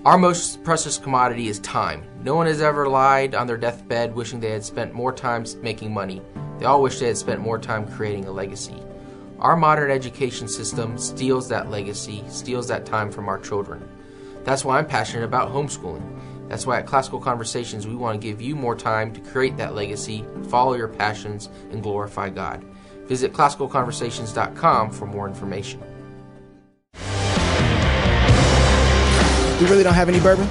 Our most precious commodity is time. No one has ever lied on their deathbed wishing they had spent more time making money. They all wish they had spent more time creating a legacy. Our modern education system steals that legacy, steals that time from our children. That's why I'm passionate about homeschooling. That's why at Classical Conversations we want to give you more time to create that legacy, follow your passions, and glorify God. Visit classicalconversations.com for more information. You really don't have any bourbon?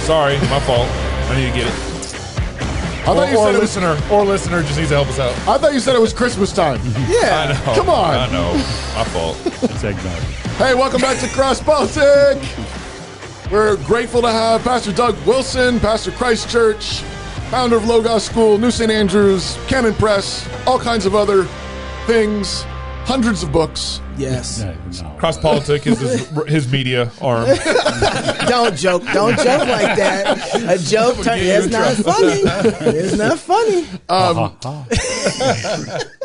Sorry, my fault. I need to get it. Listener just needs to help us out. I thought you said it was Christmas time. Yeah. I know. Come on. I know. My fault. It's eggnog. Hey, welcome back to Cross Politic. We're grateful to have Pastor Doug Wilson, pastor Christ Church, founder of Logos School, New St. Andrews, Canon Press, all kinds of other things, hundreds of books. Yes. No. Cross Politic is his media arm. Don't joke like that. A joke it's not funny. It's not funny.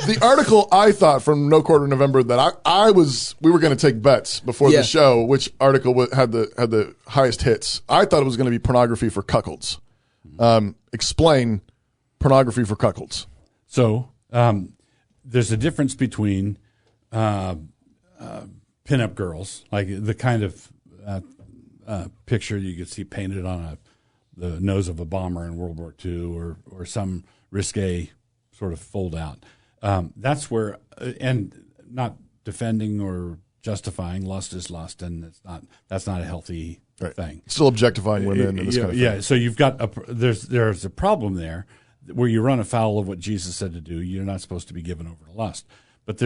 The article I thought from No Quarter November that we were going to take bets before the show, which article had the highest hits. I thought it was going to be pornography for cuckolds. Explain pornography for cuckolds. So there's a difference between pinup girls, like the kind of picture you could see painted on the nose of a bomber in World War II, or some risque sort of fold out. That's where, and not defending or justifying, lust is lust, and that's not a healthy thing. Still objectifying women and this kind of thing. Yeah, so you've got there's a problem there where you run afoul of what Jesus said to do. You're not supposed to be given over to lust, but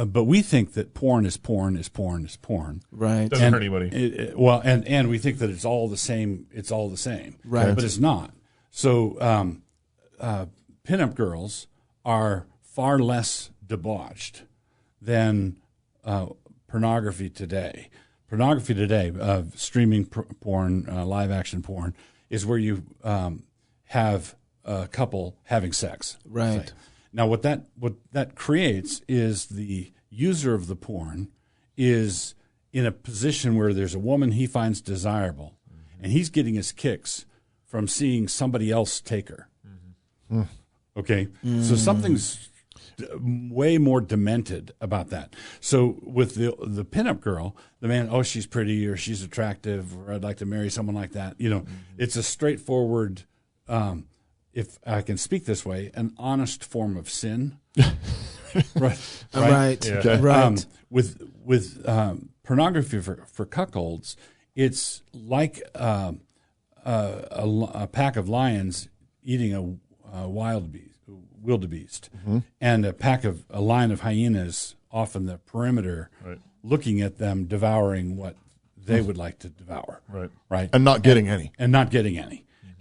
but we think that porn is porn is porn is porn. Right. Doesn't hurt anybody. And we think that it's all the same. It's all the same. Right. But it's not. So pinup girls are far less debauched than pornography today. Pornography today, streaming porn, live action porn, is where you have a couple having sex. Right. Say. Now, what that creates is the user of the porn is in a position where there's a woman he finds desirable, and he's getting his kicks from seeing somebody else take her. Mm-hmm. Okay? So something's way more demented about that. So with the pinup girl, the man, oh, she's pretty or she's attractive or I'd like to marry someone like that. It's a straightforward if I can speak this way, an honest form of sin. Right. Yeah. Okay. Right. With pornography for cuckolds, it's like a pack of lions eating a wildebeest, and a line of hyenas off in the perimeter, looking at them devouring what they would like to devour. Right. And not getting any.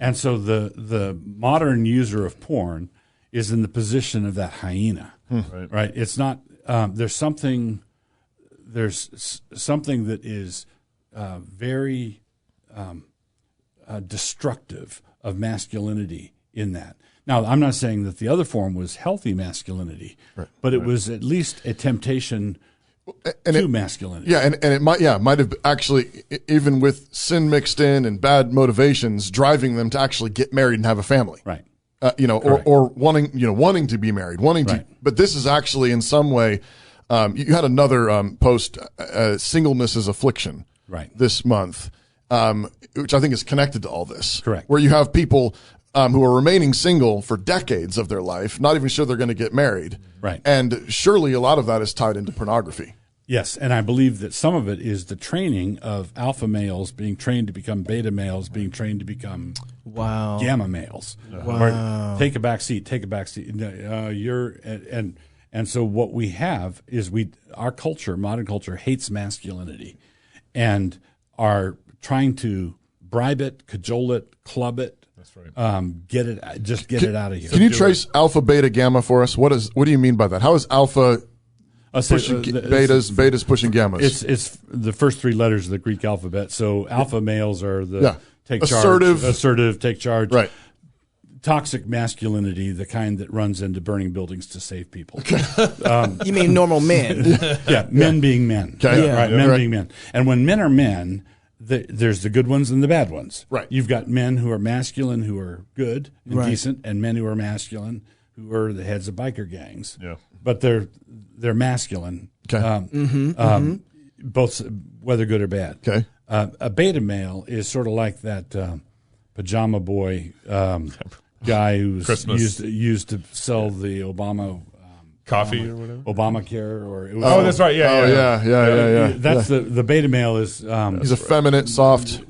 And so the modern user of porn is in the position of that hyena, right? It's not. There's something that is very destructive of masculinity in that. Now, I'm not saying that the other form was healthy masculinity, but it was at least a temptation to masculinity. Yeah, and it might have actually, even with sin mixed in and bad motivations, driving them to actually get married and have a family. Right. Or wanting to be married, but this is actually in some way. You had another post, "Singleness is Affliction," this month, which I think is connected to all this. Correct. Where you have people who are remaining single for decades of their life, not even sure they're going to get married. Right. And surely a lot of that is tied into pornography. Yes, and I believe that some of it is the training of alpha males being trained to become beta males, being trained to become gamma males. Wow. Take a back seat. And so what we have is modern culture hates masculinity, and are trying to bribe it, cajole it, club it. That's right. Get it out of here. Can you trace alpha, beta, gamma for us? What do you mean by that? How is alpha pushing betas pushing gammas? It's the first three letters of the Greek alphabet. So alpha males are the take assertive, charge, assertive, take charge. Right. Toxic masculinity, the kind that runs into burning buildings to save people. You mean normal men? Yeah, men being men. Okay. Yeah. Right, men being men. And when men are men, there's the good ones and the bad ones. Right. You've got men who are masculine, who are good and decent, and men who are masculine, who are the heads of biker gangs. Yeah. But they're masculine. Okay. Both, whether good or bad. Okay. A beta male is sort of like that pajama boy guy who's used to sell the Obama coffee or whatever, Obamacare, or it was. Oh, that's right. Yeah. That's the beta male is. He's effeminate, soft.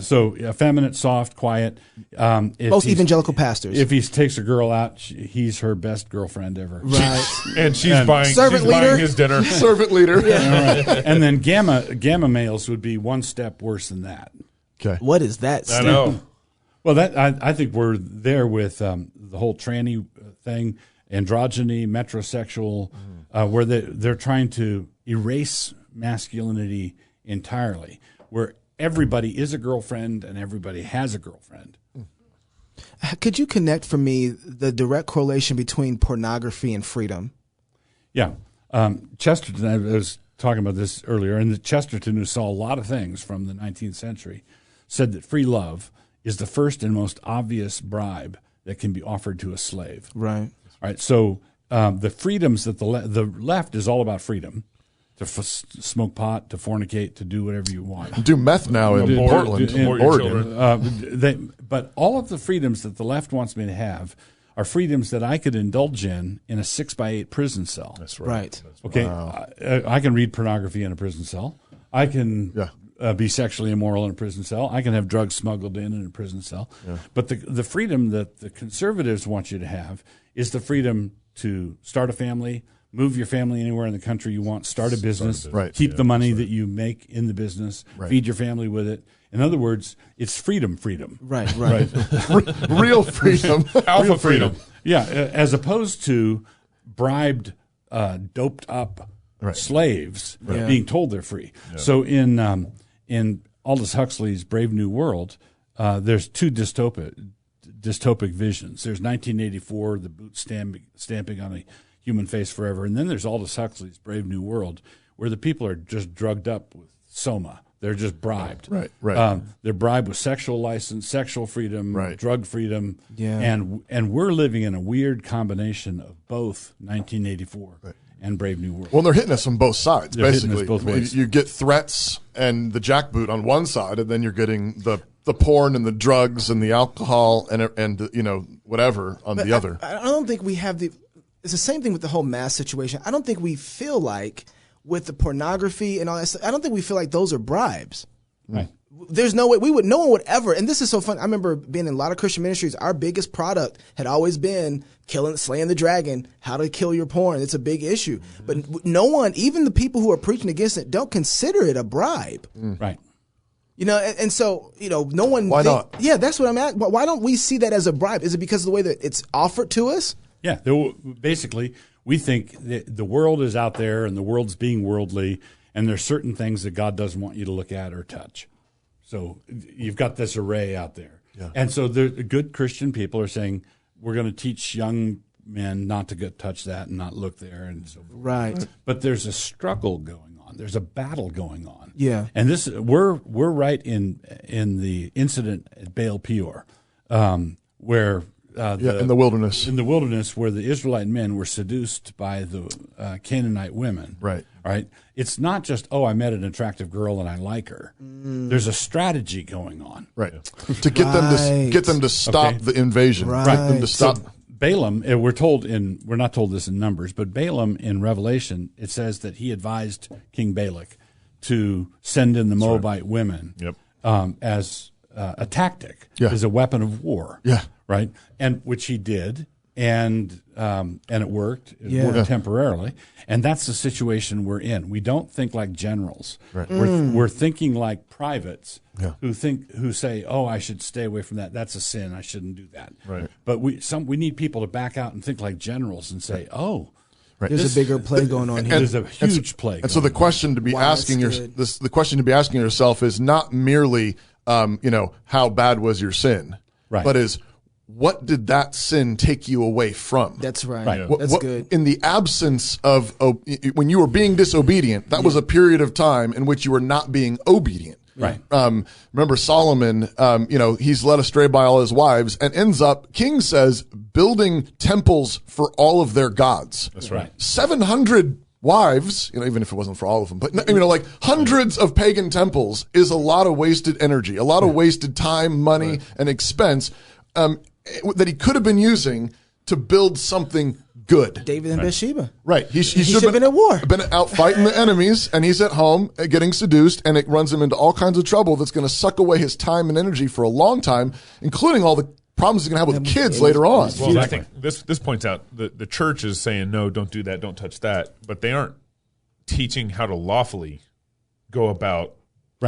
So effeminate, soft, quiet. Most evangelical pastors. If he takes a girl out, he's her best girlfriend ever. Right. And she's buying his dinner. Servant leader. Right. And then gamma males would be one step worse than that. Okay. What is that? I know. Well, I think we're there with the whole tranny thing, androgyny, metrosexual, where they're trying to erase masculinity entirely, where everybody is a girlfriend and everybody has a girlfriend. Could you connect for me the direct correlation between pornography and freedom? Yeah. Chesterton, I was talking about this earlier, and Chesterton, who saw a lot of things from the 19th century, said that free love is the first and most obvious bribe that can be offered to a slave. Right. All right. So the freedoms that the left is all about freedom, to smoke pot, to fornicate, to do whatever you want. Do meth now in Portland, Oregon. But all of the freedoms that the left wants me to have are freedoms that I could indulge in a 6x8 prison cell. That's right. Okay. Wow. I can read pornography in a prison cell. I can be sexually immoral in a prison cell. I can have drugs smuggled in a prison cell. Yeah. But the freedom that the conservatives want you to have is the freedom to start a family, move your family anywhere in the country you want, start a business, keep the money that you make in the business, feed your family with it. In other words, it's freedom. Right. Real freedom. Alpha freedom. Yeah, as opposed to bribed, doped up slaves being told they're free. Yeah. So in Aldous Huxley's Brave New World, there's two dystopic visions. There's 1984, the boot stamping on a human face forever, and then there's Aldous Huxley's Brave New World, where the people are just drugged up with soma. They're just bribed. Right. They're bribed with sexual license, sexual freedom, drug freedom, yeah. And we're living in a weird combination of both 1984 and Brave New World. Well, they're hitting us from both sides, they're basically. Hitting us both ways. You get threats and the jackboot on one side, and then you're getting the porn and the drugs and the alcohol and whatever on the other. I don't think we have it's the same thing with the whole mask situation. I don't think we feel like with the pornography and all that stuff, I don't think we feel like those are bribes. Right. There's no way no one would ever, and this is so fun. I remember being in a lot of Christian ministries. Our biggest product had always been slaying the dragon, how to kill your porn. It's a big issue. But no one, even the people who are preaching against it, don't consider it a bribe. Right. And so, no one. Why not? Yeah, that's what I'm at. Why don't we see that as a bribe? Is it because of the way that it's offered to us? Yeah. Basically, we think that the world is out there and the world's being worldly, and there's certain things that God doesn't want you to look at or touch. So you've got this array out there. Yeah. And so the good Christian people are saying, we're going to teach young men not to touch that and not look there. And so right. But there's a struggle going on. There's a battle going on. Yeah. And we're right in the incident at Baal Peor, where in the wilderness. In the wilderness, where the Israelite men were seduced by the Canaanite women. Right. Right. It's not just, I met an attractive girl and I like her. There's a strategy going on. Right. To get them to stop the invasion. Right. Them to stop. So Balaam, we're not told this in Numbers, but Balaam in Revelation, it says that he advised King Balak to send in the Moabite women as a tactic, as a weapon of war. Yeah. Right. And which he did. and it worked. It worked temporarily, and that's the situation we're in. We don't think like generals. Right. We're thinking like privates who say, "Oh, I should stay away from that. That's a sin. I shouldn't do that." Right. But we need people to back out and think like generals and say, "Oh." Right. There's a bigger play going on here. There's a huge play. And so the question to be asking yourself is not merely, how bad was your sin, but is what did that sin take you away from? That's right. That's good. In the absence of when you were being disobedient, that was a period of time in which you were not being obedient. Right. Remember Solomon, he's led astray by all his wives and ends up, King says, building temples for all of their gods. That's right. 700 wives, even if it wasn't for all of them, but like hundreds of pagan temples is a lot of wasted energy, a lot of wasted time, money, and expense that he could have been using to build something good. David and Bathsheba. Right. He should have been at war. Been out fighting the enemies, and he's at home getting seduced, and it runs him into all kinds of trouble that's going to suck away his time and energy for a long time, including all the problems he's going to have with kids later on. Well, I think this points out the church is saying, no, don't do that, don't touch that, but they aren't teaching how to lawfully go about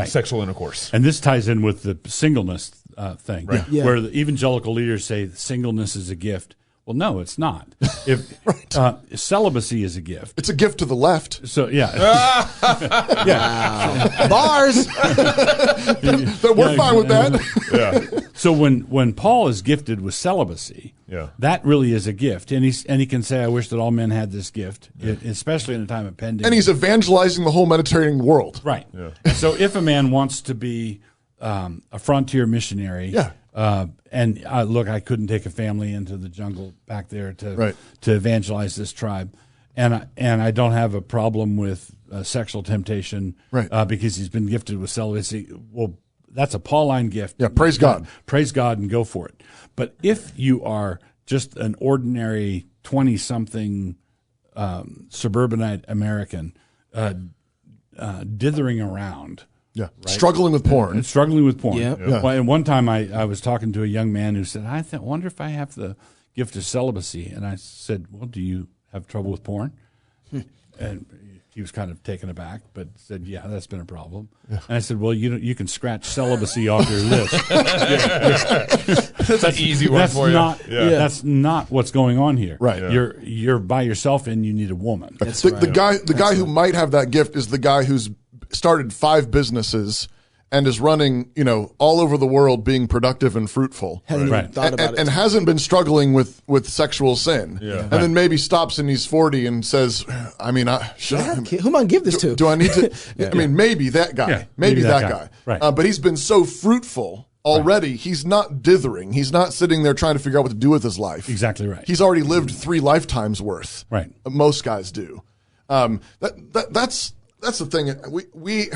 sexual intercourse. And this ties in with the singleness thing, Where the evangelical leaders say singleness is a gift. Well, no, it's not. If celibacy is a gift, it's a gift to the left. So bars. We're fine with that. Yeah. So when Paul is gifted with celibacy, that really is a gift, and he can say, "I wish that all men had this gift," especially in a time of pandemic. And he's evangelizing the whole Mediterranean world. Right. Yeah. So if a man wants to be a frontier missionary, and look, I couldn't take a family into the jungle back there to evangelize this tribe, and I don't have a problem with sexual temptation, because he's been gifted with celibacy. Well, that's a Pauline gift. Yeah, praise God. Praise God and go for it. But if you are just an ordinary 20-something suburbanite American dithering around. Yeah, right. Struggling with porn. Yeah. Well, and one time I was talking to a young man who said, I wonder if I have the gift of celibacy. And I said, well, do you have trouble with porn? And he was kind of taken aback, but said, yeah, that's been a problem. Yeah. And I said, well, you can scratch celibacy off your list. That's an easy one for you. That's not what's going on here. Right. Yeah. You're by yourself and you need a woman. That's the guy who might have that gift is the guy who's started 5 businesses and is running, all over the world, being productive and fruitful. Hasn't even thought about it. And hasn't been struggling with sexual sin. Yeah. And then maybe stops and he's 40 and says, who am I going to give this to? Do I need to? Maybe that guy. Yeah, maybe that guy. Right. But he's been so fruitful already, he's not dithering. He's not sitting there trying to figure out what to do with his life. Exactly right. He's already lived 3 lifetimes worth. Right. Most guys do. That's the thing. We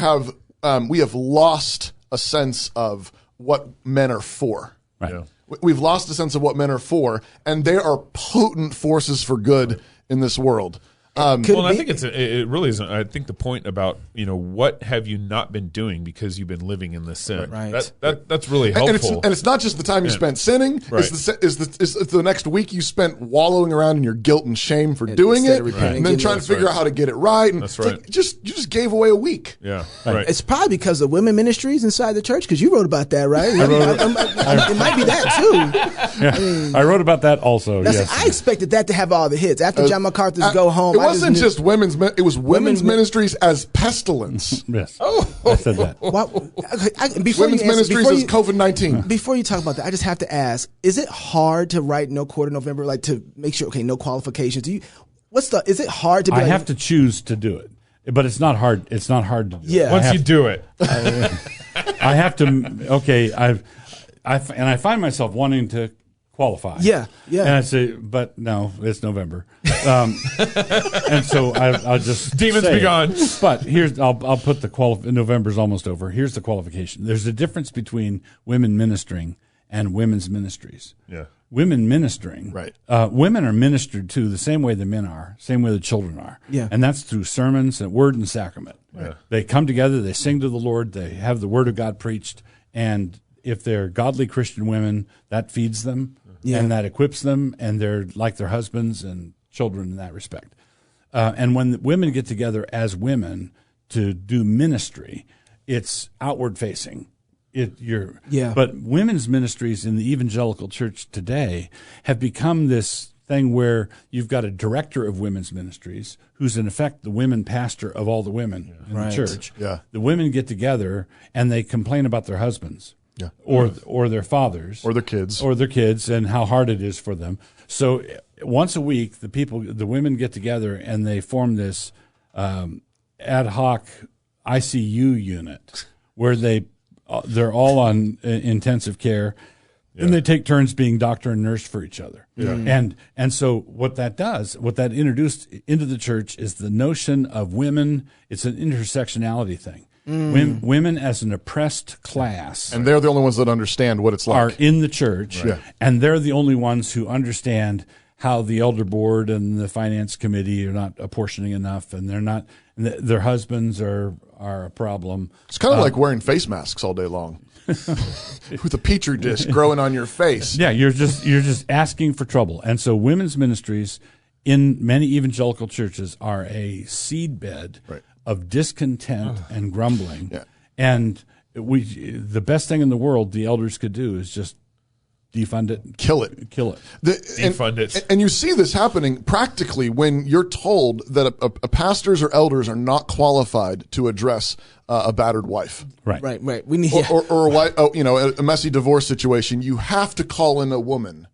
have lost a sense of what men are for. Right. Yeah. We've lost a sense of what men are for, and they are potent forces for good in this world. I think it really isn't. I think the point about what have you not been doing because you've been living in this sin. Right. That's really helpful. And it's not just the time you spent sinning. Right. It's the next week you spent wallowing around in your guilt and shame for doing it, and then trying to figure out how to get it right. And that's right. You just gave away a week. Yeah. Right. It's probably because of women ministries inside the church, because you wrote about that, right? It might be that too. Yeah. I wrote about that also. Yes. I expected that to have all the hits after John MacArthur's Go Home. It wasn't just women's. It was women's ministries as pestilence. Yes. I said that. Women's ministries as COVID-19. Before you talk about that, I just have to ask: is it hard to write No Quarter November, like to make sure? Okay, no qualifications. Is it hard to? I have to choose to do it, but it's not hard. It's not hard to do. Yeah. Once you do it, I have to. Okay, I find myself wanting to qualify. Yeah. And I say, but no, it's November, and so I'll just demons be gone. But I'll put the November's almost over. Here's the qualification. There's a difference between women ministering and women's ministries. Yeah. Women ministering, right? Women are ministered to the same way the men are, same way the children are. Yeah. And that's through sermons and word and sacrament. Yeah. They come together, they sing to the Lord, they have the word of God preached, and if they're godly Christian women, that feeds them and that equips them, and they're like their husbands and children in that respect. And when women get together as women to do ministry, it's outward facing. But women's ministries in the evangelical church today have become this thing where you've got a director of women's ministries who's in effect the women pastor of all the women in the church. Yeah. The women get together and they complain about their husbands or their fathers or their kids and how hard it is for them. So once a week, the women get together and they form this ad hoc ICU unit where they're all on intensive care, and they take turns being doctor and nurse for each other. Yeah. And so what that introduced into the church is the notion of women. It's an intersectionality thing. Women as an oppressed class, and they're the only ones that understand what it's like, are in the church, and they're the only ones who understand how the elder board and the finance committee are not apportioning enough, and they're not. And their husbands are a problem. It's kind of like wearing face masks all day long with a petri dish growing on your face. Yeah, you're just asking for trouble. And so women's ministries in many evangelical churches are a seedbed of discontent and grumbling. Yeah. And the best thing in the world the elders could do is just defund it. Kill it. Defund it. And you see this happening practically when you're told that a pastors or elders are not qualified to address a battered wife. Right. We need or a wife, a messy divorce situation. You have to call in a woman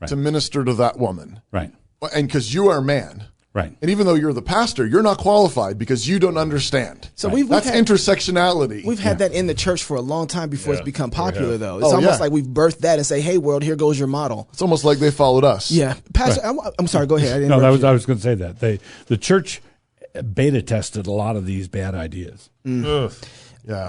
to minister to that woman. Right. And because you are a man. Right. And even though you're the pastor, you're not qualified because you don't understand. So that's intersectionality. We've had that in the church for a long time before it's become popular, though. It's almost like we've birthed that and say, hey, world, here goes your model. It's almost like they followed us. Yeah. Pastor, I'm sorry, go ahead. I was going to say that. The church beta tested a lot of these bad ideas. Yeah.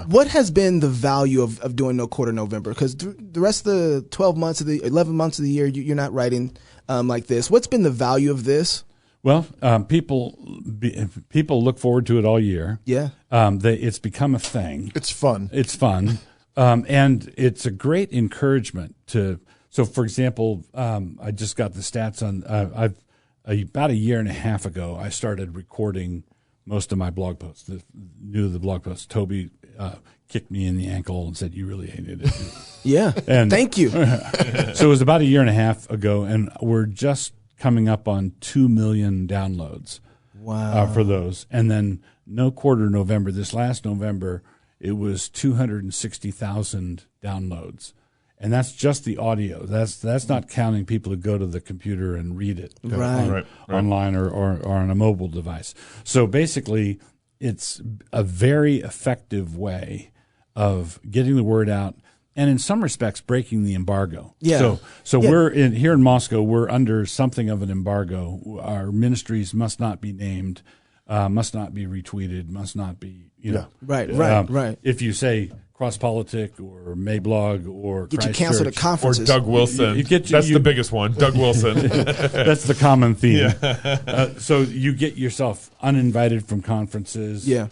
What has been the value of doing No Quarter November? Because the rest of the 11 months of the year, you're not writing like this. What's been the value of this? Well, people look forward to it all year. Yeah. It's become a thing. It's fun. And it's a great encouragement to. So, for example, I just got the stats on. About a year and a half ago, I started recording most of my blog posts. The blog posts. Toby kicked me in the ankle and said, "You really hated it." Yeah. And thank you. So it was about a year and a half ago, and we're just coming up on 2 million downloads. Wow. For those. And then No Quarter November, this last November, it was 260,000 downloads. And that's just the audio. That's not counting people who go to the computer and read it online or on a mobile device. So basically, it's a very effective way of getting the word out, and in some respects, breaking the embargo. Yeah. So we're here in Moscow. We're under something of an embargo. Our ministries must not be named, must not be retweeted, must not be Right. If you say Cross-Politic or Mablog or get you canceled at conferences, or Doug Wilson, that's the biggest one. Doug Wilson. That's the common theme. So you get yourself uninvited from conferences. Yeah.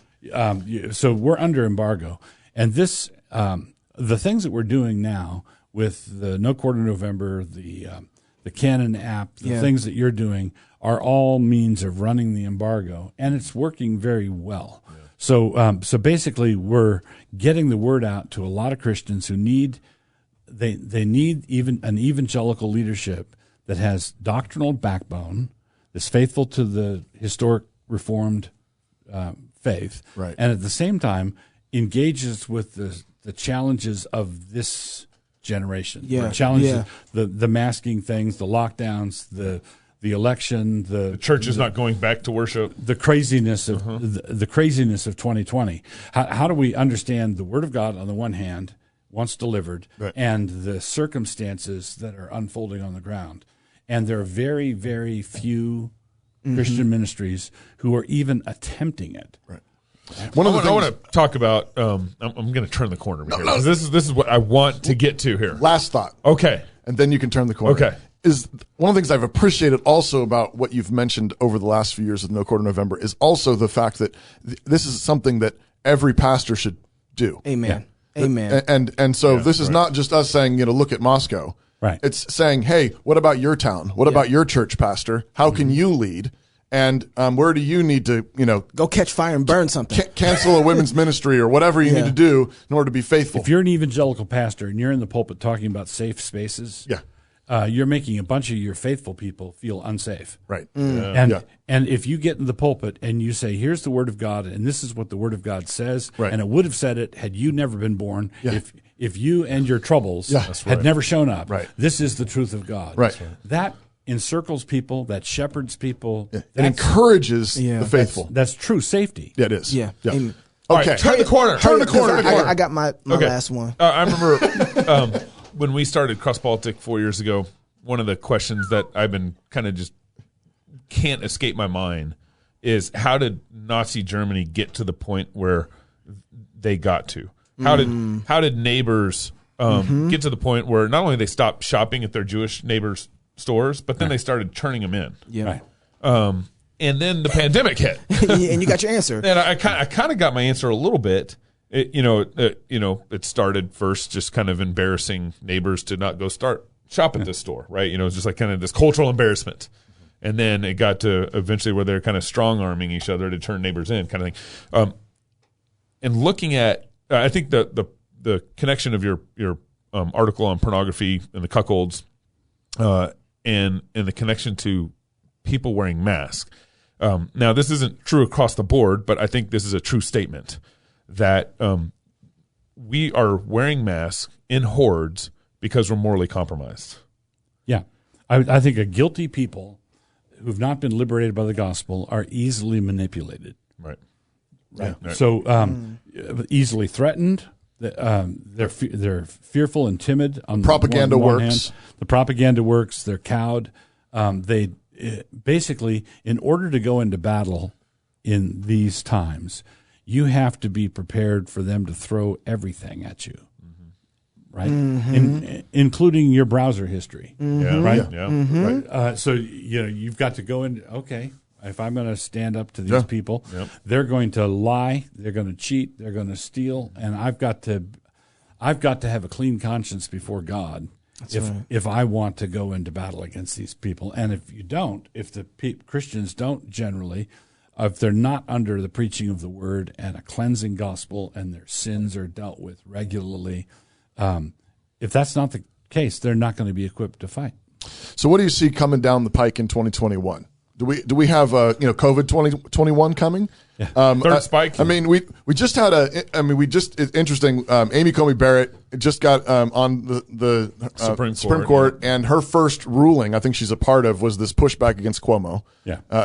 So we're under embargo, and this. The things that we're doing now with the No Quarter November, the Canon app, the things that you're doing are all means of running the embargo, and it's working very well. Yeah. So basically, we're getting the word out to a lot of Christians who need even an evangelical leadership that has doctrinal backbone, that's faithful to the historic Reformed faith, and at the same time engages with the challenges of this generation. The challenges, the masking things, the lockdowns, the election, the church is not going back to worship, the craziness of the craziness of 2020. How do we understand the Word of God on the one hand, once delivered, and the circumstances that are unfolding on the ground? And there are very, very few Christian ministries who are even attempting it. Right. I want to talk about. I'm going to turn the corner here. This is what I want to get to here. Last thought. Okay, and then you can turn the corner. Okay. Is one of the things I've appreciated also about what you've mentioned over the last few years with No Quarter November is also the fact that this is something that every pastor should do. Amen. Amen. And so this is not just us saying, look at Moscow. Right. It's saying, hey, what about your town? What about your church pastor? How can you lead? And where do you need to, go catch fire and burn something? Cancel a women's ministry or whatever you need to do in order to be faithful. If you're an evangelical pastor and you're in the pulpit talking about safe spaces, you're making a bunch of your faithful people feel unsafe. Right. And if you get in the pulpit and you say, here's the Word of God, and this is what the Word of God says, and it would have said it had you never been born, if you and your troubles had never shown up, this is the truth of God. Right. That encircles people, that shepherds people. It encourages the faithful. That's true safety. Yeah, it is. Yeah. Okay. Right, turn the corner. I got my last one. I remember when we started Cross Politic 4 years ago, one of the questions that I've been kind of just can't escape my mind is, how did Nazi Germany get to the point where they got to? How did neighbors get to the point where not only they stopped shopping at their Jewish neighbors' stores, but then they started turning them in? Yeah. And then the pandemic hit. And you got your answer. And I kind of got my answer a little bit. It started first just kind of embarrassing neighbors to not go shop at this store, right? It's just like kind of this cultural embarrassment. And then it got to eventually where they're kind of strong-arming each other to turn neighbors in, kind of thing. And looking at, I think the connection of your article on pornography and the cuckolds, and the connection to people wearing masks. Now, this isn't true across the board, but I think this is a true statement that we are wearing masks in hordes because we're morally compromised. Yeah. I think a guilty people who've not been liberated by the gospel are easily manipulated. Right. Right. So easily threatened. They're fearful and timid. On propaganda one works. hand. The propaganda works. They're cowed. They basically, in order to go into battle in these times, you have to be prepared for them to throw everything at you, right? Including your browser history, right? Right. So you've got to go in. Okay, if I'm going to stand up to these people, they're going to lie, they're going to cheat, they're going to steal, and I've got to have a clean conscience before God. If I want to go into battle against these people. And if the Christians don't generally, if they're not under the preaching of the word and a cleansing gospel and their sins are dealt with regularly, if that's not the case, they're not going to be equipped to fight. So what do you see coming down the pike in 2021? Do we have COVID 2021 coming? Yeah. Third spike. I mean, we just had it's interesting. Amy Coney Barrett just got on the Supreme Court, and her first ruling, I think she's a part of, was this pushback against Cuomo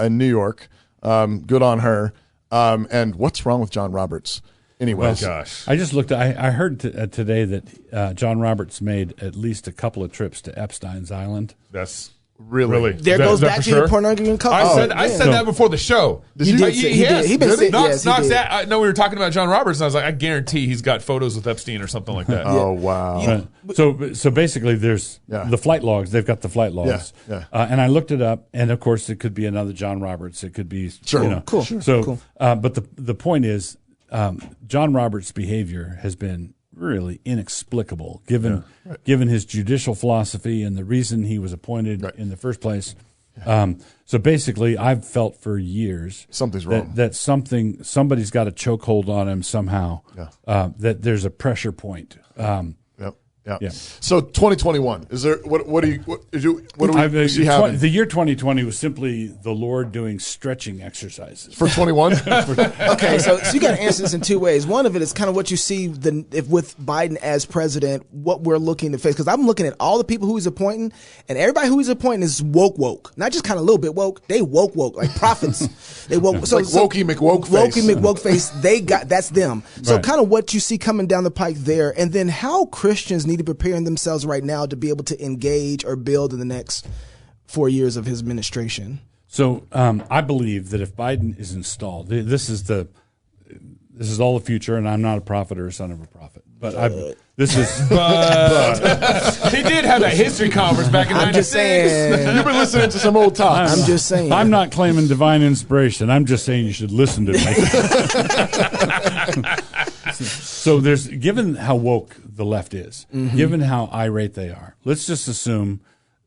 in New York. Good on her. And what's wrong with John Roberts? Anyways, gosh, I just looked. I heard today that John Roberts made at least a couple of trips to Epstein's Island. That's really there goes back to your pornography and couple. I said that before the show. He did. I know we were talking about John Roberts, and I was like, I guarantee he's got photos with Epstein or something like that. Oh wow! So basically, there's the flight logs. They've got the flight logs, and I looked it up, and of course, it could be another John Roberts. It could be cool. So, cool. But the point is, John Roberts' behavior has been really inexplicable, given his judicial philosophy and the reason he was appointed in the first place. So basically, I've felt for years something's wrong. That somebody's got a chokehold on him somehow. That there's a pressure point. Yeah. So 2021, is there what do we see happening? The year 2020 was simply the Lord doing stretching exercises for 21. Okay, so you got to answer this in two ways. One of it is kind of what you see with Biden as president, what we're looking to face. Because I'm looking at all the people who he's appointing, and everybody who he's appointing is woke, not just kind of a little bit woke. They woke like prophets. They woke. So Wokey McWoke face. Wokey McWoke face. That's them. So kind of what you see coming down the pike there, and then how Christians need to prepare themselves right now to be able to engage or build in the next 4 years of his administration. So I believe that if Biden is installed, this is all the future, and I'm not a prophet or a son of a prophet. But he did have that history conference back in 96. You've been listening to some old talk. I'm just saying. I'm not claiming divine inspiration. I'm just saying you should listen to me. So given how woke the left is, given how irate they are, let's just assume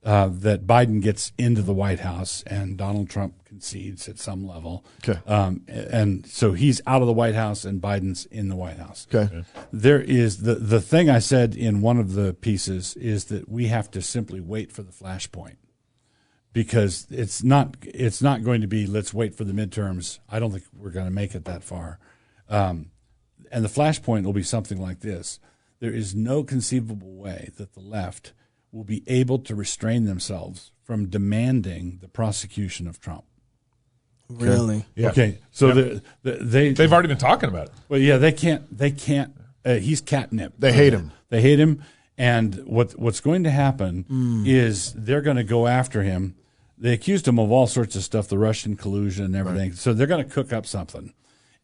that Biden gets into the White House and Donald Trump concedes at some level. Okay. And so he's out of the White House and Biden's in the White House. Okay. There is the thing I said in one of the pieces is that we have to simply wait for the flashpoint, because it's not going to be let's wait for the midterms. I don't think we're going to make it that far. And the flashpoint will be something like this. There is no conceivable way that the left will be able to restrain themselves from demanding the prosecution of Trump. Really? Yeah. Okay. So they've already been talking about it. Well, yeah, they can't. He's catnip. They hate him. They hate him. And what's going to happen is they're going to go after him. They accused him of all sorts of stuff, the Russian collusion and everything. Right. So they're going to cook up something.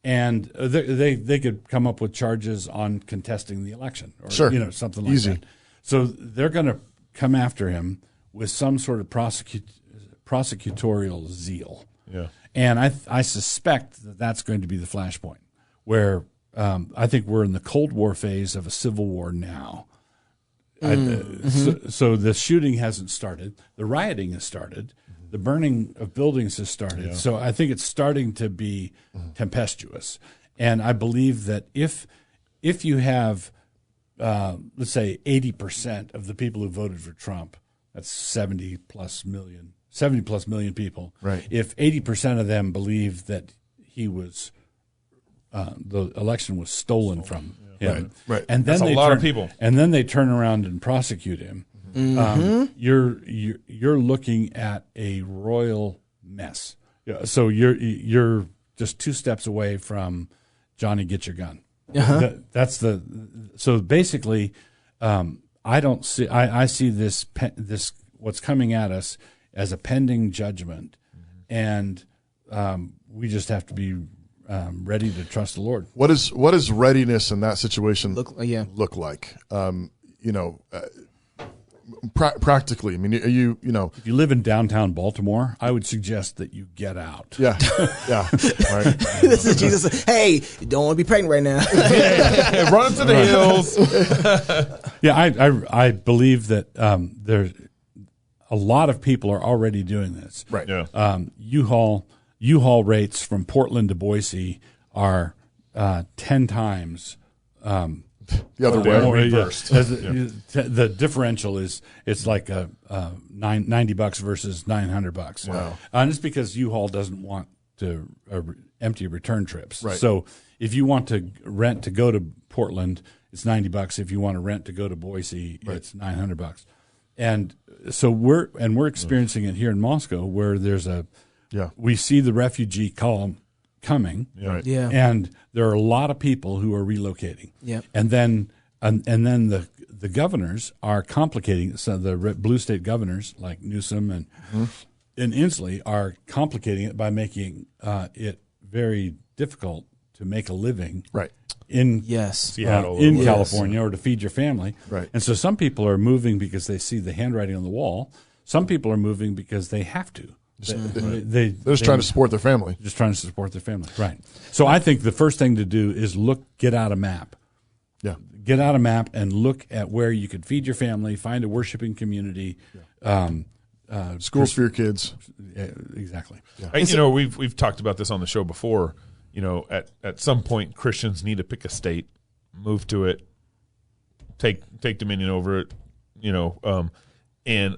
And they could come up with charges on contesting the election or something like that. So they're going to come after him with some sort of prosecutorial zeal. Yeah. And I suspect that that's going to be the flashpoint, where I think we're in the Cold War phase of a civil war now. So the shooting hasn't started. The rioting has started. The burning of buildings has started. Yeah. So I think it's starting to be tempestuous. And I believe that if you have, let's say, 80% of the people who voted for Trump, that's 70 plus million people. Right. If 80% of them believe that he was, the election was stolen from him, right. And then that's a lot of people. And then they turn around and prosecute him. You're looking at a royal mess. So you're just 2 steps away from Johnny, get your gun. So basically, I see this what's coming at us as a pending judgment, and we just have to be ready to trust the Lord. What does readiness in that situation look like? Practically, I mean, are you if you live in downtown Baltimore, I would suggest that you get out. Yeah. Right. This is Jesus. Hey, you don't want to be pregnant right now. Run to the hills. I believe that there's a lot of people are already doing this. Right. Yeah. U-Haul rates from Portland to Boise are 10 times. The other way. Reversed. The differential it's like $90 versus $900. Wow. And it's because U-Haul doesn't want to empty return trips. Right. So if you want to rent to go to Portland, it's $90. If you want to rent to go to Boise, it's $900. And so we're experiencing it here in Moscow, where there's we see the refugee column coming, and there are a lot of people who are relocating, and then the governors are complicating. So the blue state governors like Newsom and Inslee are complicating it by making it very difficult to make a living, in Seattle, in California, or to feed your family, right? And so some people are moving because they see the handwriting on the wall. Some people are moving because they have to. They're just trying to support their family. Just trying to support their family, right? So I think the first thing to do is get out a map. Yeah, get out a map and look at where you could feed your family, find a worshiping community, schools for your kids. Exactly. Yeah. And, we've talked about this on the show before. At some point, Christians need to pick a state, move to it, take dominion over it. And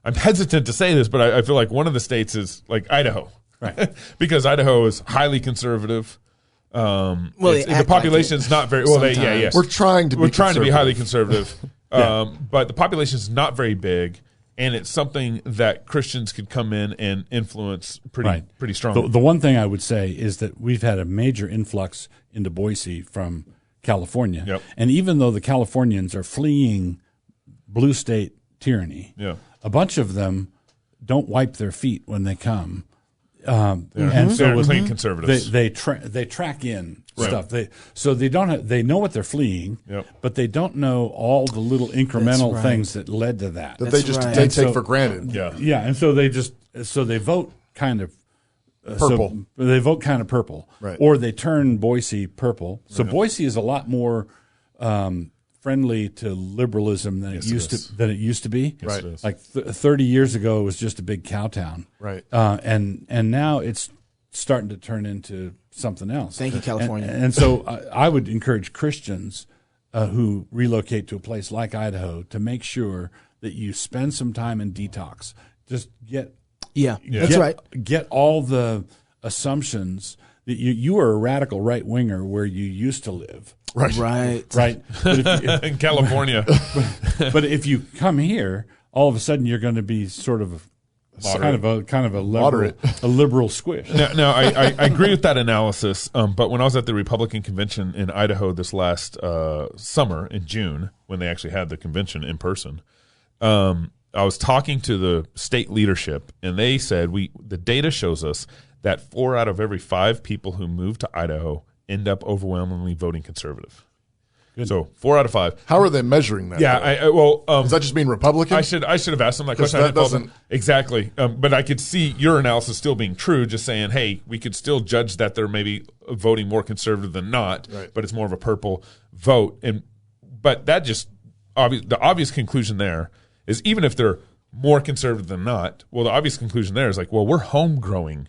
I'm hesitant to say this, but I feel like one of the states is like Idaho, right? Because Idaho is highly conservative. The population is not very well. We're trying to be highly conservative, but the population is not very big, and it's something that Christians could come in and influence pretty strongly. The one thing I would say is that we've had a major influx into Boise from California, and even though the Californians are fleeing blue state tyranny, a bunch of them don't wipe their feet when they come. And so they're clean conservatives. They track in stuff. They know what they're fleeing, but they don't know all the little incremental things that led to that. They take for granted. And so they vote kind of Purple. So they vote kind of purple. Right. Or they turn Boise purple. So Right. Boise is a lot more friendly to liberalism than it used to be. Yes, it is. Like 30 years ago, it was just a big cow town. Right. And now it's starting to turn into something else. Thank you, California. And so I would encourage Christians who relocate to a place like Idaho to make sure that you spend some time in detox. Just that's right. Get all the assumptions that you are a radical right winger where you used to live. Right. But if in California. but if you come here, all of a sudden you're going to be sort of Moderate. kind of a liberal squish. Now I agree with that analysis. But when I was at the Republican convention in Idaho this last summer in June, when they actually had the convention in person, I was talking to the state leadership, and they said the data shows us that 4 out of every 5 people who move to Idaho end up overwhelmingly voting conservative. Good. So 4 out of 5. How are they measuring that? Yeah, does that just mean Republican? I should have asked them that question. That doesn't exactly. But I could see your analysis still being true. Just saying, hey, we could still judge that they're maybe voting more conservative than not, right. But it's more of a purple vote. But that just the obvious conclusion there is even if they're more conservative than not, well, the obvious conclusion there is like, well, we're home-growing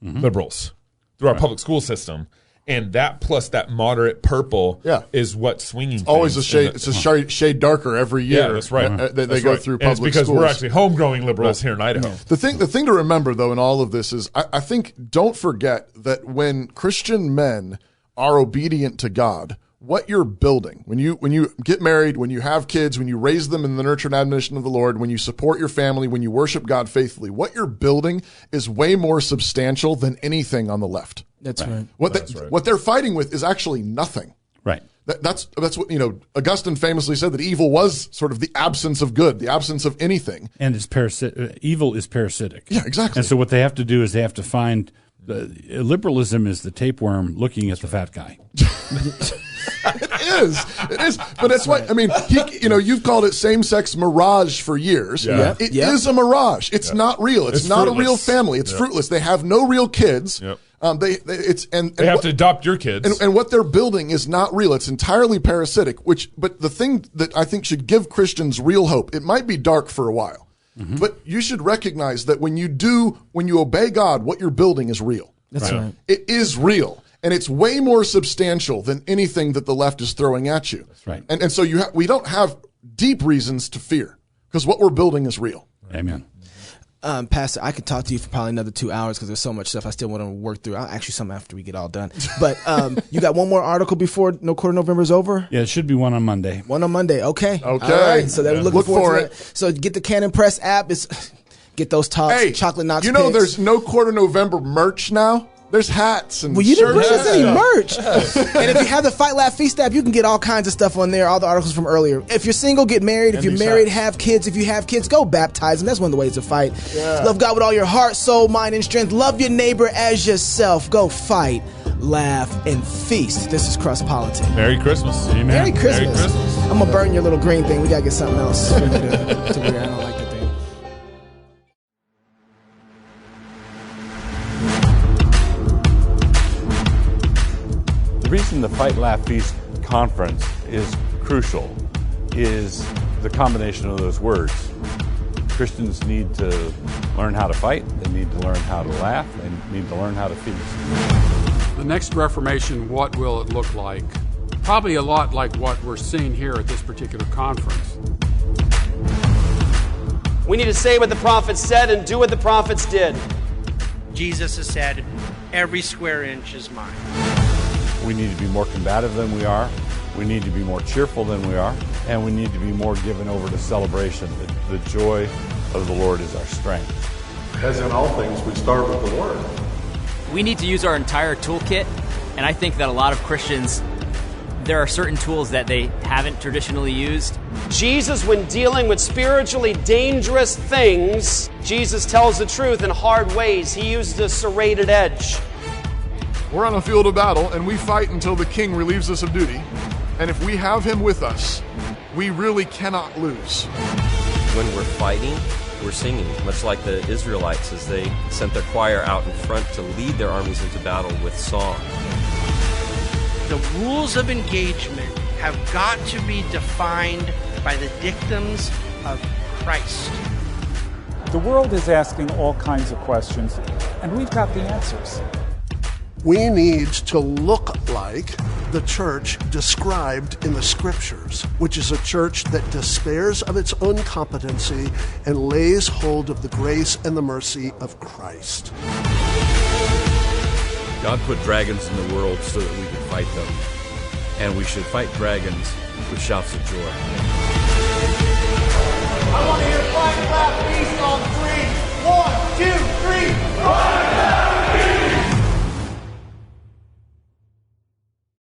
liberals through our public school system. And that plus that moderate purple is what's swinging. Always a shade. It's a shade darker every year. Yeah, that's right. They go through public and it's because schools. we're actually home-growing liberals here in Idaho. Yeah. The thing to remember, though, in all of this is I think don't forget that when Christian men are obedient to God, what you're building, when you get married, when you have kids, when you raise them in the nurture and admonition of the Lord, when you support your family, when you worship God faithfully, what you're building is way more substantial than anything on the left. That's right. What they're fighting with is actually nothing. Right. That's what Augustine famously said, that evil was sort of the absence of good, the absence of anything. And it's evil is parasitic. Yeah, exactly. And so what they have to do is they have to find liberalism is the tapeworm looking at the fat guy. It is. But that's why, I mean, you've called it same-sex mirage for years. Yeah. It is a mirage. It's not real. It's not fruitless. a real family. It's fruitless. They have no real kids. Yep. They have to adopt your kids. And what they're building is not real. It's entirely parasitic, but the thing that I think should give Christians real hope, it might be dark for a while, but you should recognize that when you obey God, what you're building is real. That's right. It is real. And it's way more substantial than anything that the left is throwing at you. That's right. And so we don't have deep reasons to fear because what we're building is real. Amen. Pastor, I could talk to you for probably another 2 hours because there's so much stuff I still want to work through. I'll ask you something after we get all done. But you got one more article before No Quarter November is over? Yeah, it should be one on Monday. One on Monday. Okay. Okay. All right. So then Look for it. So get the Canon Press app. Get those tops, chocolate Knox picks. There's No Quarter November merch now? There's hats and well, you didn't shirts. bring us any merch. And if you have the Fight Laugh Feast app, you can get all kinds of stuff on there, all the articles from earlier. If you're single, get married. If you're married, have kids. If you have kids, go baptize them. That's one of the ways to fight. Yeah. Love God with all your heart, soul, mind, and strength. Love your neighbor as yourself. Go fight, laugh, and feast. This is Cross Politics. Merry Christmas. Amen. Merry Christmas. Merry Christmas. I'm going to burn your little green thing. We got to get something else to wear. I don't like that thing. The reason the Fight, Laugh, Feast conference is crucial is the combination of those words. Christians need to learn how to fight, they need to learn how to laugh, they need to learn how to feast. The next Reformation, what will it look like? Probably a lot like what we're seeing here at this particular conference. We need to say what the prophets said and do what the prophets did. Jesus has said, every square inch is mine. We need to be more combative than we are. We need to be more cheerful than we are. And we need to be more given over to celebration. The joy of the Lord is our strength. As in all things, we start with the Word. We need to use our entire toolkit. And I think that a lot of Christians, there are certain tools that they haven't traditionally used. Jesus, when dealing with spiritually dangerous things, Jesus tells the truth in hard ways. He used a serrated edge. We're on a field of battle, and we fight until the king relieves us of duty. And if we have him with us, we really cannot lose. When we're fighting, We're singing, much like the Israelites as they sent their choir out in front to lead their armies into battle with song. The rules of engagement have got to be defined by the dictums of Christ. The world is asking all kinds of questions, and we've got the answers. We need to look like the church described in the scriptures, which is a church that despairs of its own competency and lays hold of the grace and the mercy of Christ. God put dragons in the world so that we could fight them, and we should fight dragons with shouts of joy. I want to hear flag clap peace on 3. 1, 2, 3.